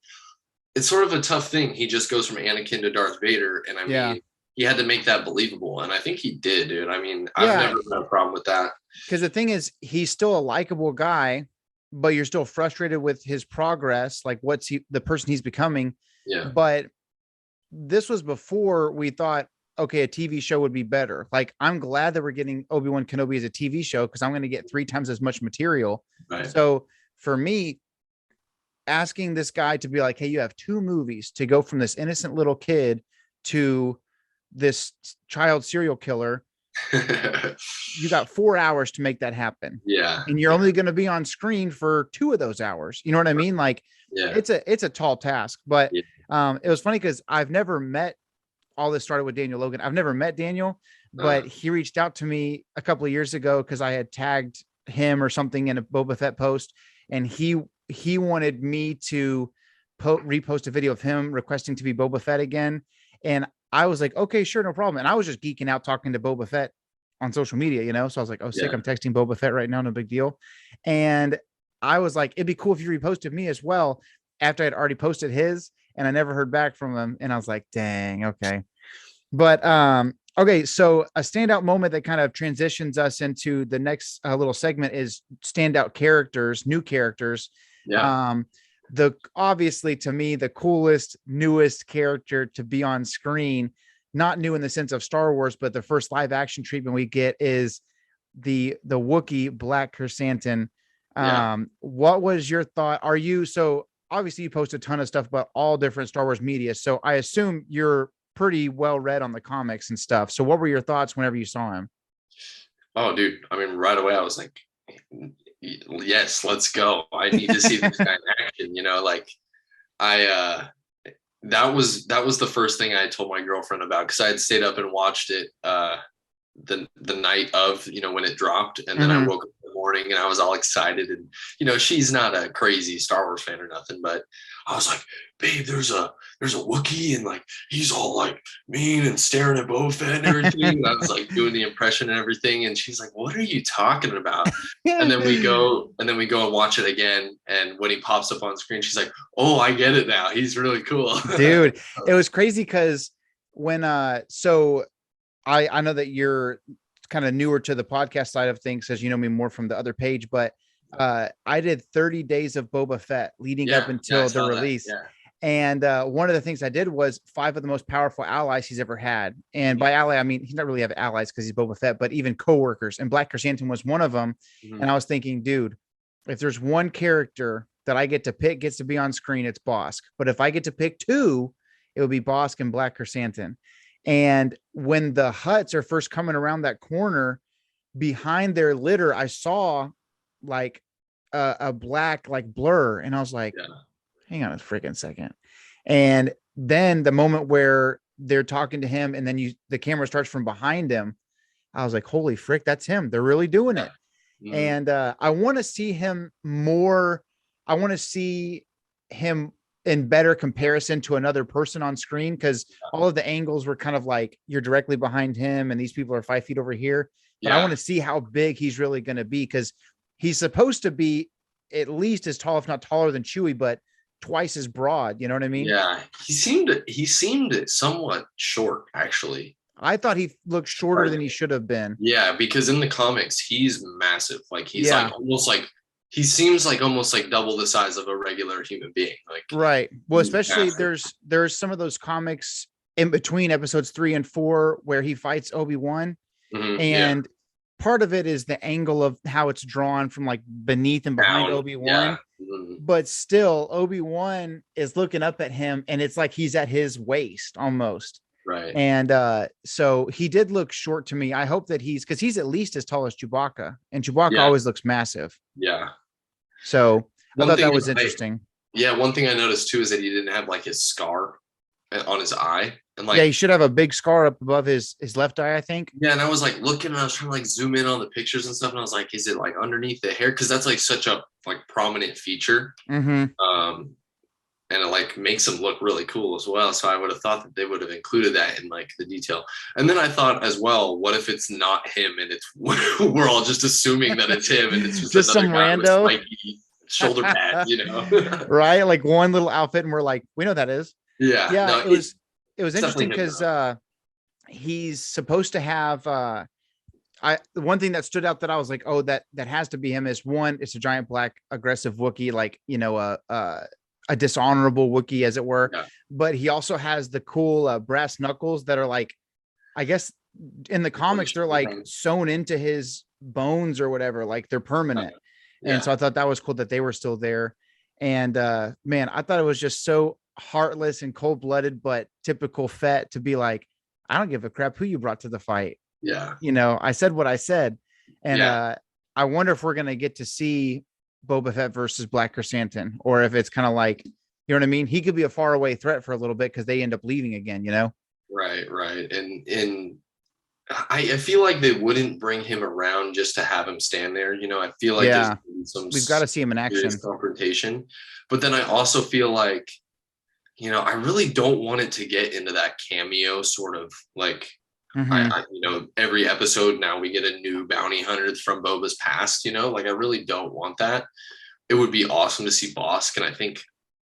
it's sort of a tough thing. He just goes from Anakin to Darth Vader, and I mean, he had to make that believable, and I think he did, dude. I mean, I've never had a problem with that. Because the thing is, he's still a likable guy, but you're still frustrated with his progress, like the person he's becoming. Yeah. But this was before we thought, okay, a TV show would be better. Like, I'm glad that we're getting Obi-Wan Kenobi as a TV show, because I'm going to get 3 times as much material. Right. So for me, asking this guy to be like, hey, you have 2 movies to go from this innocent little kid to this child serial killer. You got 4 hours to make that happen. Yeah. And you're only going to be on screen for 2 of those hours. You know what I mean? Like, it's a tall task. But it was funny because I've never met, all this started with Daniel Logan. I've never met Daniel, but he reached out to me a couple of years ago because I had tagged him or something in a Boba Fett post, and he wanted me to repost a video of him requesting to be Boba Fett again. And I was like, okay, sure, no problem. And I was just geeking out talking to Boba Fett on social media, you know? So I was like, oh, sick. I'm texting Boba Fett right now. No big deal. And I was like, it'd be cool if you reposted me as well, after I'd already posted his, and I never heard back from him. And I was like, dang, okay. But, okay. So a standout moment that kind of transitions us into the next little segment is standout characters, new characters. Yeah. Obviously, to me, the coolest, newest character to be on screen, not new in the sense of Star Wars, but the first live action treatment we get is the Wookiee Black Chrysanthemum. What was your thought? obviously you post a ton of stuff about all different Star Wars media. So I assume you're pretty well read on the comics and stuff. So what were your thoughts whenever you saw him? Oh, dude. I mean, right away I was like, yes, let's go. I need to see this guy in action. Like that was the first thing I told my girlfriend about, because I had stayed up and watched it the night of, when it dropped, and then I woke up in the morning and I was all excited, and she's not a crazy Star Wars fan or nothing, but I was like, babe, there's a Wookiee, and like he's all like mean and staring at Boba Fett and everything. And I was like doing the impression and everything, and she's like, what are you talking about? And then we go and watch it again, and when he pops up on screen, she's like, oh, I get it now, he's really cool. Dude, it was crazy because when so I know that you're kind of newer to the podcast side of things, as you know me more from the other page, but I did 30 days of Boba Fett leading up until the release. And one of the things I did was 5 of the most powerful allies he's ever had. And by ally, I mean, he's not really have allies because he's Boba Fett, but even coworkers. And Black Chrysanthemum was one of them. And I was thinking, dude, if there's one character that I get to pick, gets to be on screen, it's Bosk. But if I get to pick 2, it would be Bosk and Black Chrysanthemum. And when the Hutts are first coming around that corner behind their litter, I saw like a black like blur, and I was like, hang on a freaking second. And then the moment where they're talking to him, and then the camera starts from behind him, I was like, holy frick, that's him. They're really doing it. And I want to see him more. I want to see him in better comparison to another person on screen, because all of the angles were kind of like you're directly behind him and these people are 5 feet over here. But I want to see how big he's really going to be, because he's supposed to be at least as tall, if not taller than Chewie, but twice as broad. You know what I mean? Yeah. He seemed somewhat short, actually. I thought he looked shorter than he should have been. Yeah, because in the comics, he's massive. Like he's like almost like, he seems like almost like double the size of a regular human being. Like, right. Well, especially there's some of those comics in between episodes 3 and 4 where he fights Obi-Wan, and part of it is the angle of how it's drawn from like beneath and behind Obi-Wan. But still, Obi-Wan is looking up at him, and it's like he's at his waist almost. Right. And so he did look short to me. I hope that because he's at least as tall as Chewbacca, and Chewbacca always looks massive. Yeah. So I thought that was interesting. One thing I noticed too is that he didn't have like his scar on his eye. And like, he should have a big scar up above his left eye, I think. Yeah, and I was like looking, and I was trying to like zoom in on the pictures and stuff, and I was like, is it like underneath the hair? Because that's like such a like prominent feature. And it like makes him look really cool as well. So I would have thought that they would have included that in like the detail. And then I thought as well, what if it's not him, and it's we're all just assuming that it's him, and it's just some rando with shoulder pads, right? Like one little outfit, and we're like, we know that is. Yeah. No, it was interesting because he's supposed to have the one thing that stood out that I was like, oh, that has to be him is, one, it's a giant black aggressive Wookiee, like, a dishonorable Wookiee, as it were. But he also has the cool brass knuckles that are like, I guess in the comics, they're like sewn into his bones or whatever, like they're permanent. And so I thought that was cool that they were still there. And man, I thought it was just so heartless and cold-blooded, but typical Fett to be like, I don't give a crap who you brought to the fight. I said what I said. And I wonder if we're going to get to see Boba Fett versus Black Chrysanthemum, or if it's kind of like, you know what I mean? He could be a faraway threat for a little bit because they end up leaving again, Right. And I feel like they wouldn't bring him around just to have him stand there. I feel like we've got to see him in action, confrontation. But then I also feel like, I really don't want it to get into that cameo sort of like, every episode now we get a new bounty hunter from Boba's past, like I really don't want that. It would be awesome to see Bosk. And I think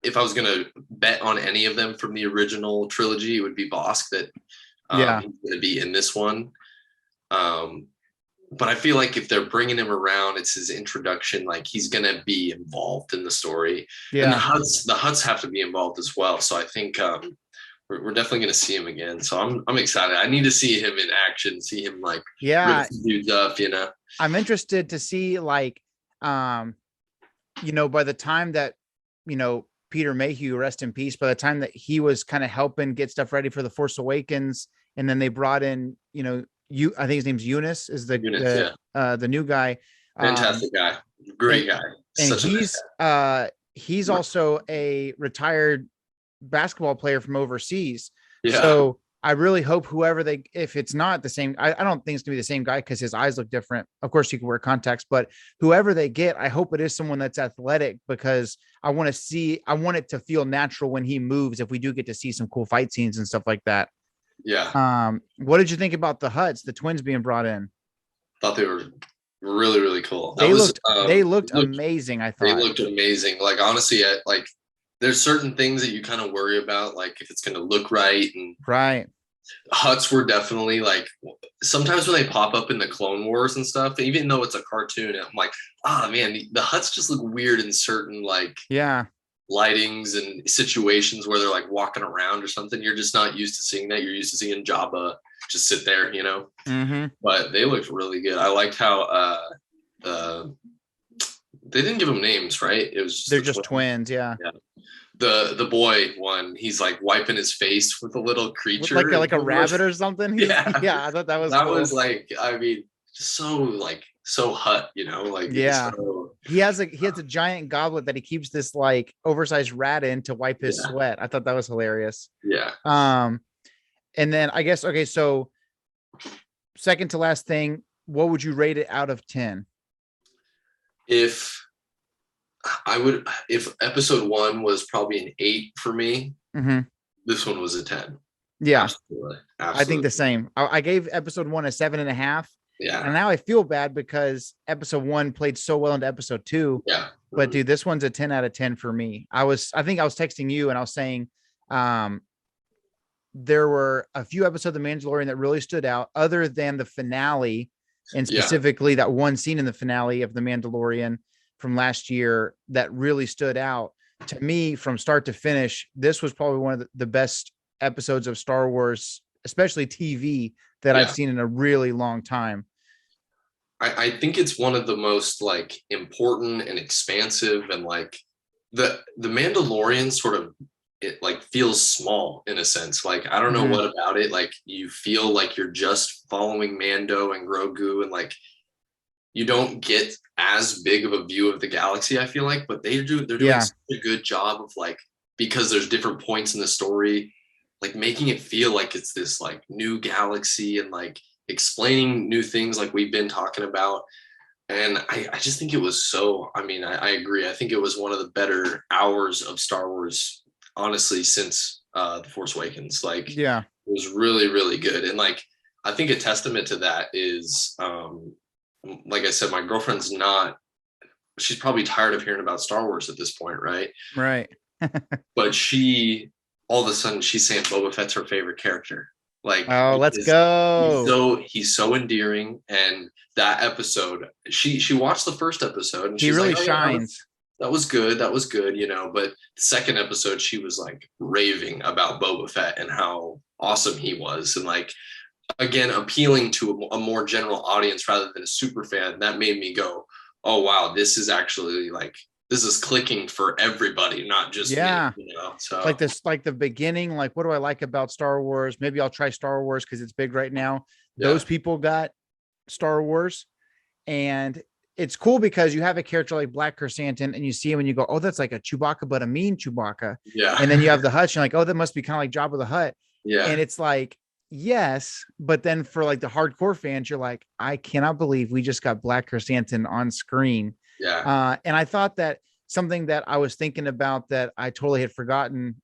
if I was going to bet on any of them from the original trilogy, it would be Bosk that he's going to be in this one. But I feel like if they're bringing him around, it's his introduction, like he's going to be involved in the story. And the Hutts have to be involved as well. So I think we're definitely going to see him again. So I'm excited. I need to see him in action, see him like rip dudes up, I'm interested to see like, by the time that, Peter Mayhew, rest in peace, by the time that he was kind of helping get stuff ready for The Force Awakens, and then they brought in, I think his name's Eunice, is the new guy. Fantastic guy. Great guy. And he's also a retired basketball player from overseas. Yeah. So I really hope if it's not the same, I don't think it's gonna be the same guy because his eyes look different. Of course, you can wear contacts, but whoever they get, I hope it is someone that's athletic, because I want it to feel natural when he moves, if we do get to see some cool fight scenes and stuff like that. Yeah. What did you think about the Hutts, the twins being brought in? Thought they were really, really cool. They looked amazing. I thought they looked amazing. Like, honestly, there's certain things that you kind of worry about, like if it's going to look right. And right. Hutts were definitely, like, sometimes when they pop up in the Clone Wars and stuff, even though it's a cartoon, I'm like, man, the Hutts just look weird in certain, like, lightings and situations where they're like walking around or something. You're just not used to seeing that. You're used to seeing Jabba just sit there, Mm-hmm. But they looked really good. I liked how they didn't give them names, right? It was they're just twins. Yeah. The boy one, he's like wiping his face with a little creature, with like a rabbit or something. Yeah. I thought that was cool. Was like, I mean, so Hutt, like, he has a giant goblet that he keeps this like oversized rat in to wipe his sweat. I thought that was hilarious. Yeah. And then I guess, okay, so second to last thing, what would you rate it out of 10? If episode 1 was probably an 8 for me, this one was a 10. Yeah. Absolutely. I think the same. I gave episode 1 a 7.5. Yeah. And now I feel bad because episode 1 played so well into episode 2. Yeah. But dude, this one's a 10 out of 10 for me. I think I was texting you and I was saying, there were a few episodes of The Mandalorian that really stood out, other than the finale, and specifically that one scene in the finale of The Mandalorian from last year that really stood out to me from start to finish. This was probably one of the best episodes of Star Wars, especially TV, that I've seen in a really long time. I think it's one of the most, like, important and expansive, and like the Mandalorian sort of, it like feels small in a sense. Like, I don't know what about it. Like, you feel like you're just following Mando and Grogu, and like you don't get as big of a view of the galaxy, I feel like, but they're doing such a good job of, like, because there's different points in the story, like making it feel like it's this like new galaxy and like explaining new things like we've been talking about. And I just think it was I agree. I think it was one of the better hours of Star Wars, honestly, since The Force Awakens. Like, it was really, really good. And like, I think a testament to that is, like I said, my girlfriend's she's probably tired of hearing about Star Wars at this point, right? Right. But all of a sudden she's saying Boba Fett's her favorite character. Like, oh, let's go. He's so endearing. And that episode, she watched the first episode and he really shines. That was good. But the second episode, she was like raving about Boba Fett and how awesome he was. And like, again, appealing to a more general audience rather than a super fan. That made me go, oh, wow, this is actually like, this is clicking for everybody, not just me, So like this, like the beginning, like, what do I like about Star Wars? Maybe I'll try Star Wars because it's big right now. Those people got Star Wars, and it's cool because you have a character like Black Chrysanthemum and you see him and you go, oh, that's like a Chewbacca, but a mean Chewbacca. Yeah. And then you have the Hutt, you're like, oh, that must be kind of like Jabba the Hutt. Yeah. And it's like, yes, but then for like the hardcore fans, you're like, I cannot believe we just got Black Chrysanthemum on screen. Yeah. And I thought that something that I was thinking about that I totally had forgotten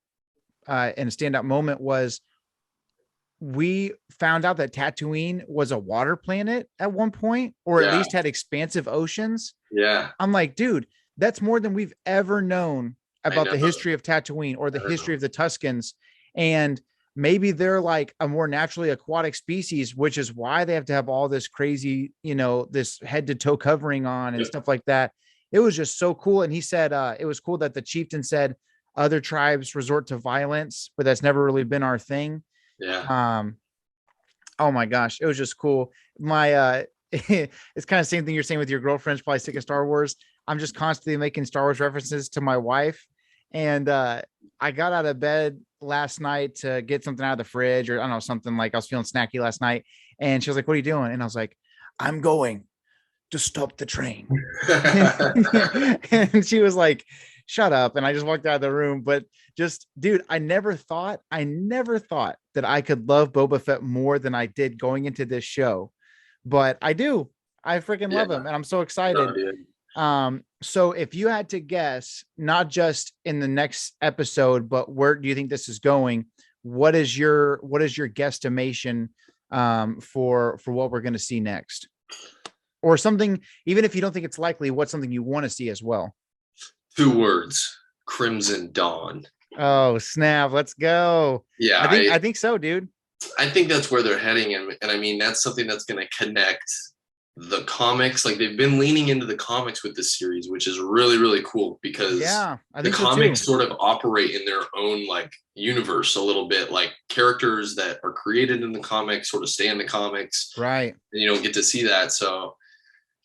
in a standout moment was we found out that Tatooine was a water planet at one point, or at least had expansive oceans. Yeah. I'm like, dude, that's more than we've ever known about the history of Tatooine or the history of the Tuscans. And maybe they're like a more naturally aquatic species, which is why they have to have all this crazy, this head to toe covering on and stuff like that. It was just so cool. And he said, it was cool that the chieftain said other tribes resort to violence, but that's never really been our thing. Yeah. Oh my gosh. It was just cool. My, it's kind of the same thing you're saying with your girlfriend's probably sick of Star Wars. I'm just constantly making Star Wars references to my wife. And I got out of bed last night to get something out of the fridge, or I don't know, something like I was feeling snacky last night. And she was like, "What are you doing?" And I was like, "I'm going to stop the train." And she was like, "Shut up." And I just walked out of the room. But just, dude, I never thought that I could love Boba Fett more than I did going into this show. But I do. I freaking love him. And I'm so excited. So if you had to guess, not just in the next episode, but where do you think this is going? What is your guesstimation for what we're going to see next? Or something, even if you don't think it's likely, what's something you want to see as well? 2 words: Crimson Dawn. Oh, snap. Let's go. Yeah, I think so, dude. I think that's where they're heading. And I mean, that's something that's going to connect the comics. Like, they've been leaning into the comics with this series, which is really, really cool, because I the think comics sort of operate in their own like universe a little bit. Like, characters that are created in the comics sort of stay in the comics. Right. And you don't get to see that. So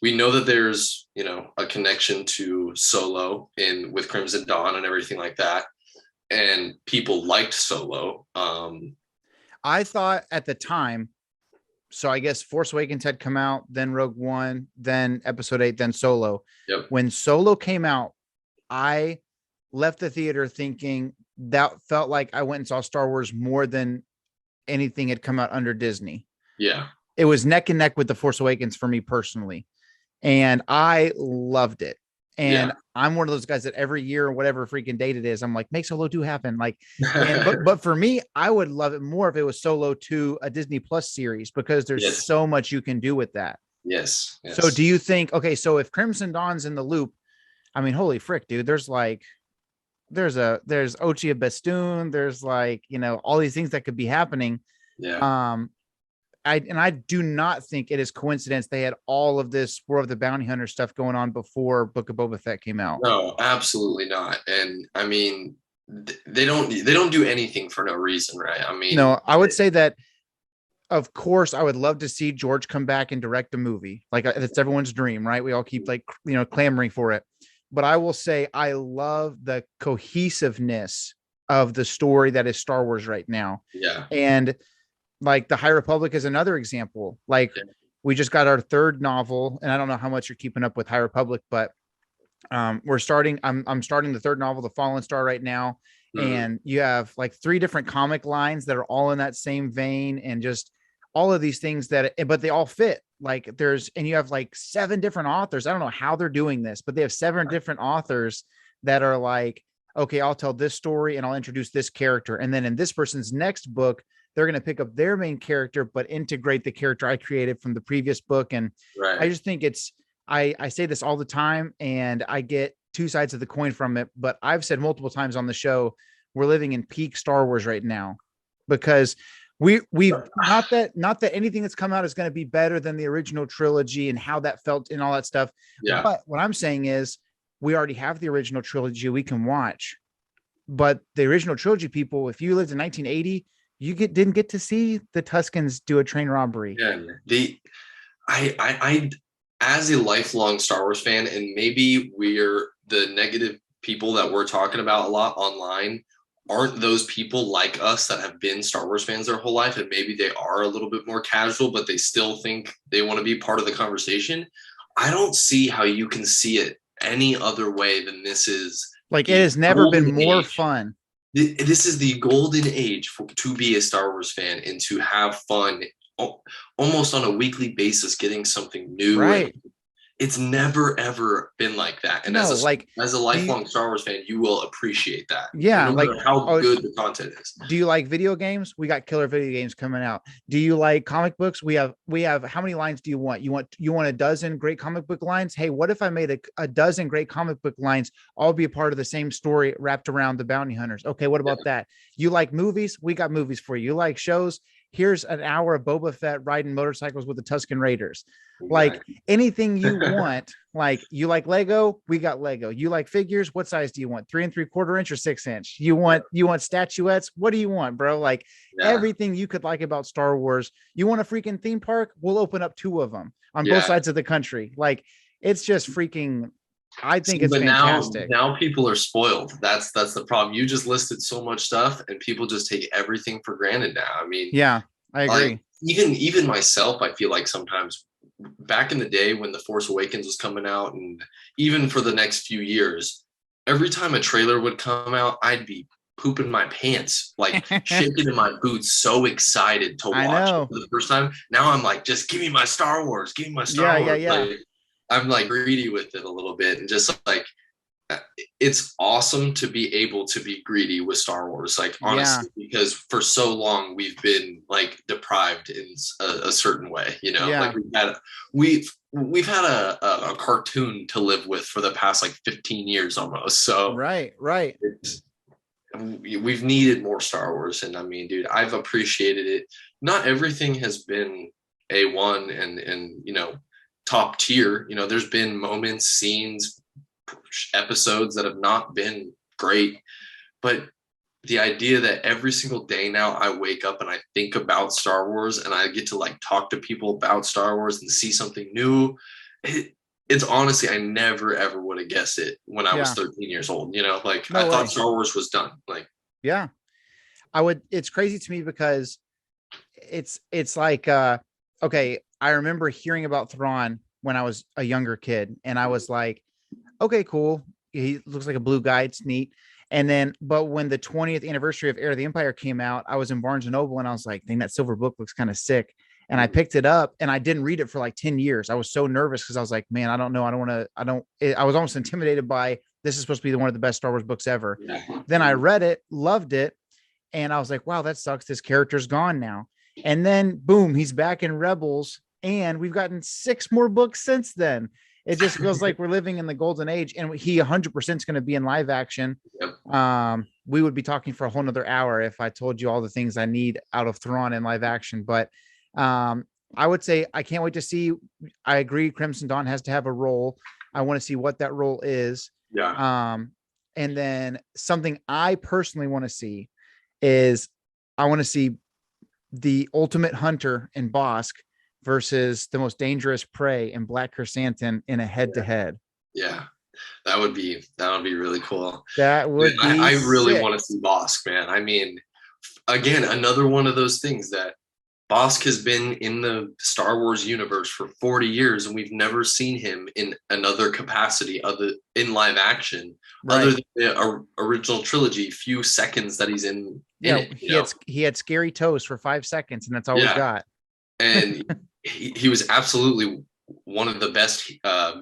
we know that there's, a connection to Solo with Crimson Dawn and everything like that. And people liked Solo. I thought at the time, so I guess Force Awakens had come out, then Rogue One, then Episode 8, then Solo. Yep. When Solo came out, I left the theater thinking that felt like I went and saw Star Wars more than anything had come out under Disney. Yeah. It was neck and neck with The Force Awakens for me personally. And I loved it. And I'm one of those guys that every year, whatever freaking date it is, I'm like, make Solo 2 happen. Like, but for me, I would love it more if it was Solo 2, a Disney Plus series, because there's so much you can do with that. Yes. So do you think, okay, so if Crimson Dawn's in the loop, I mean, holy frick, dude, there's Ochia Bestoon, there's all these things that could be happening. Yeah. I do not think it is coincidence they had all of this War of the Bounty Hunter stuff going on before Book of Boba Fett came out. No, absolutely not. And I mean, they don't do anything for no reason, right? I mean, no, I would say that, of course, I would love to see George come back and direct a movie. Like, that's everyone's dream, right? We all keep clamoring for it. But I will say I love the cohesiveness of the story that is Star Wars right now. Yeah. And like the High Republic is another example. Like, we just got our 3rd novel, and I don't know how much you're keeping up with High Republic, but I'm starting the 3rd novel, The Fallen Star, right now. Mm-hmm. And you have like 3 different comic lines that are all in that same vein, and just all of these things but they all fit. Like, and you have like 7 different authors. I don't know how they're doing this, but they have 7 different authors that are like, okay, I'll tell this story and I'll introduce this character. And then in this person's next book, they're going to pick up their main character, but integrate the character I created from the previous book. And I just think I say this all the time, and I get 2 sides of the coin from it, but I've said multiple times on the show, we're living in peak Star Wars right now, because we not that anything that's come out is going to be better than the original trilogy and how that felt and all that stuff. Yeah. But what I'm saying is, we already have the original trilogy we can watch, but the original trilogy people, if you lived in 1980, you didn't get to see the Tuskens do a train robbery. Yeah, I as a lifelong Star Wars fan, and maybe we're the negative people that we're talking about a lot online, aren't those people like us that have been Star Wars fans their whole life, and maybe they are a little bit more casual, but they still think they want to be part of the conversation. I don't see how you can see it any other way than this is. Like, it has never been more fun. This is the golden age to be a Star Wars fan and to have fun almost on a weekly basis, getting something new. Right. It's never, ever been like that. And as a lifelong Star Wars fan, you will appreciate that. Yeah. No matter how good the content is. Do you like video games? We got killer video games coming out. Do you like comic books? We have, how many lines do you want? You want a dozen great comic book lines? Hey, what if I made a dozen great comic book lines, all be a part of the same story wrapped around the bounty hunters? Okay. What about that? You like movies? We got movies for you. You like shows? Here's an hour of Boba Fett riding motorcycles with the Tusken Raiders. Like, anything you want. Like, you like Lego? We got Lego. You like figures? What size do you want? 3 3/4 inch or 6 inch? You want statuettes? What do you want, bro? Like, everything you could like about Star Wars. You want a freaking theme park? We'll open up 2 of them on both sides of the country. Like, it's just freaking I think See, it's but fantastic. now people are spoiled. That's the problem. You just listed so much stuff, and people just take everything for granted now. I mean, Yeah, I agree. like even myself, I feel like sometimes back in the day when The Force Awakens was coming out, and even for the next few years, every time a trailer would come out, I'd be pooping my pants, like shaking in my boots, so excited to I watch it know. for the first time. Now I'm like, just give me my Star Wars, give me my Star Yeah, Wars. yeah. Like, I'm like greedy with it a little bit, and just like it's awesome to be able to be greedy with Star Wars, like honestly, because for so long we've been like deprived in a certain way, you know, like we've had a cartoon to live with for the past like 15 years almost. So Right. we've needed more Star Wars, and I mean, dude, I've appreciated it. Not everything has been A1 and you know, top tier. You know, there's been moments, scenes, episodes that have not been great, but the idea that every single day now I wake up and I think about Star Wars and I get to like talk to people about Star Wars and see something new, it's honestly, I never ever would have guessed it when I was 13 years old, you know, like I thought Star Wars was done. Like, yeah, it's crazy to me because it's like, okay, I remember hearing about Thrawn when I was a younger kid, and I was like, okay, cool. He looks like a blue guy. It's neat. And then, but when the 20th anniversary of Heir of the Empire came out, I was in Barnes and Noble and I was like, dang, that silver book looks kind of sick. And I picked it up and I didn't read it for like 10 years. I was so nervous because I was like, man, I don't know. I was almost intimidated by, this is supposed to be one of the best Star Wars books ever. Then I read it, loved it. And I was like, wow, that sucks. This character's gone now. And then boom, he's back in Rebels. And we've gotten 6 more books since then. It just feels like we're living in the golden age, and he 100% is going to be in live action. yep. We would be talking for a whole nother hour if I told you all the things I need out of Thrawn in live action. But I would say I can't wait to see. I agree, Crimson Dawn has to have a role. I want to see what that role is. Yeah. And then something I personally want to see is I want to see the ultimate hunter in Bosk versus the most dangerous prey in Black Chrysanthemum in a head-to-head. Yeah, that would be really cool. That would be I really sick. want to see Bosk, man. I mean, again, another one of those things that Bosk has been in the Star Wars universe for 40 years, and we've never seen him in another capacity other in live action, other than the original trilogy. Few seconds that he's in it, he had scary toast for 5 seconds, and that's all we got. And he was absolutely one of the best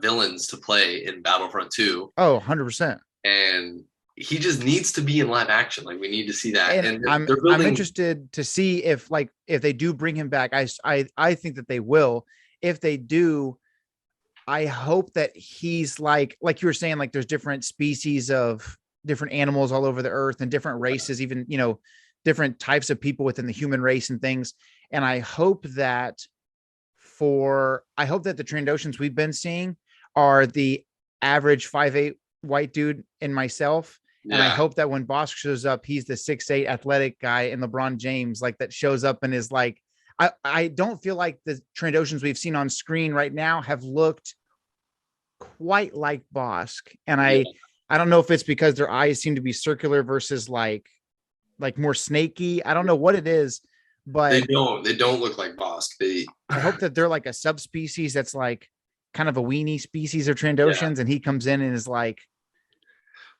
villains to play in Battlefront 2. Oh, 100%. And he just needs to be in live action. Like, we need to see that. And I'm interested to see if they do bring him back. I think that they will. If they do, I hope that he's like you were saying, like there's different species of different animals all over the earth and different races, even, you know, different types of people within the human race and things. And I hope that the Trandoshans we've been seeing are the average 5'8" white dude in myself. Yeah. And I hope that when Bosk shows up, he's the 6'8" athletic guy in LeBron James, like that shows up and is like, I don't feel like the Trandoshans we've seen on screen right now have looked quite like Bosk. And I don't know if it's because their eyes seem to be circular versus like more snaky. I don't know what it is. But they don't look like Bosk. I hope that they're like a subspecies that's like kind of a weenie species of Trandoshans, and he comes in and is like,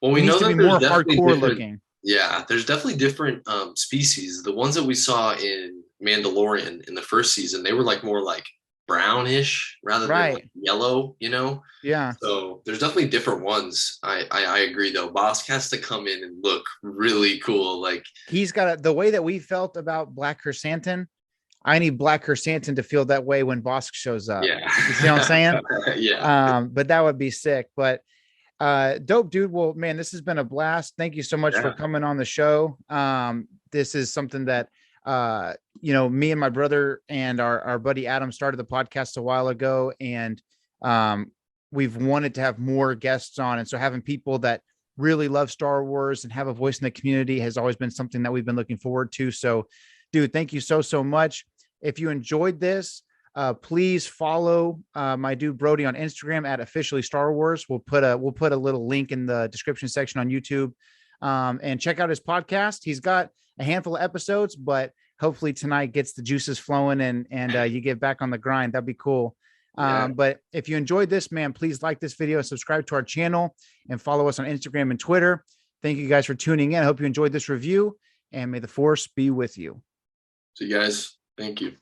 well, we know that there's more hardcore looking. Yeah, there's definitely different species. The ones that we saw in Mandalorian in the first season, they were like more like brownish rather than like yellow, you know? Yeah. So there's definitely different ones. I agree though. Bosk has to come in and look really cool. Like, he's got the way that we felt about Black Chrysanthemum. I need Black Chrysanthemum to feel that way when Bosk shows up. Yeah. You see what I'm saying? Yeah. But that would be sick. But dope, dude. Well, man, this has been a blast. Thank you so much for coming on the show. This is something that you know, me and my brother and our buddy Adam started the podcast a while ago, and we've wanted to have more guests on. And so having people that really love Star Wars and have a voice in the community has always been something that we've been looking forward to. So, dude, thank you so much. If you enjoyed this, Please follow my dude Brodie on Instagram at officially Star Wars. We'll put a little link in the description section on YouTube. And check out his podcast. He's got a handful of episodes, but hopefully tonight gets the juices flowing and you get back on the grind. That'd be cool. But if you enjoyed this, man, please like this video, subscribe to our channel, and follow us on Instagram and Twitter. Thank you guys for tuning in. I hope you enjoyed this review, and may the Force be with you. See you guys. Thank you.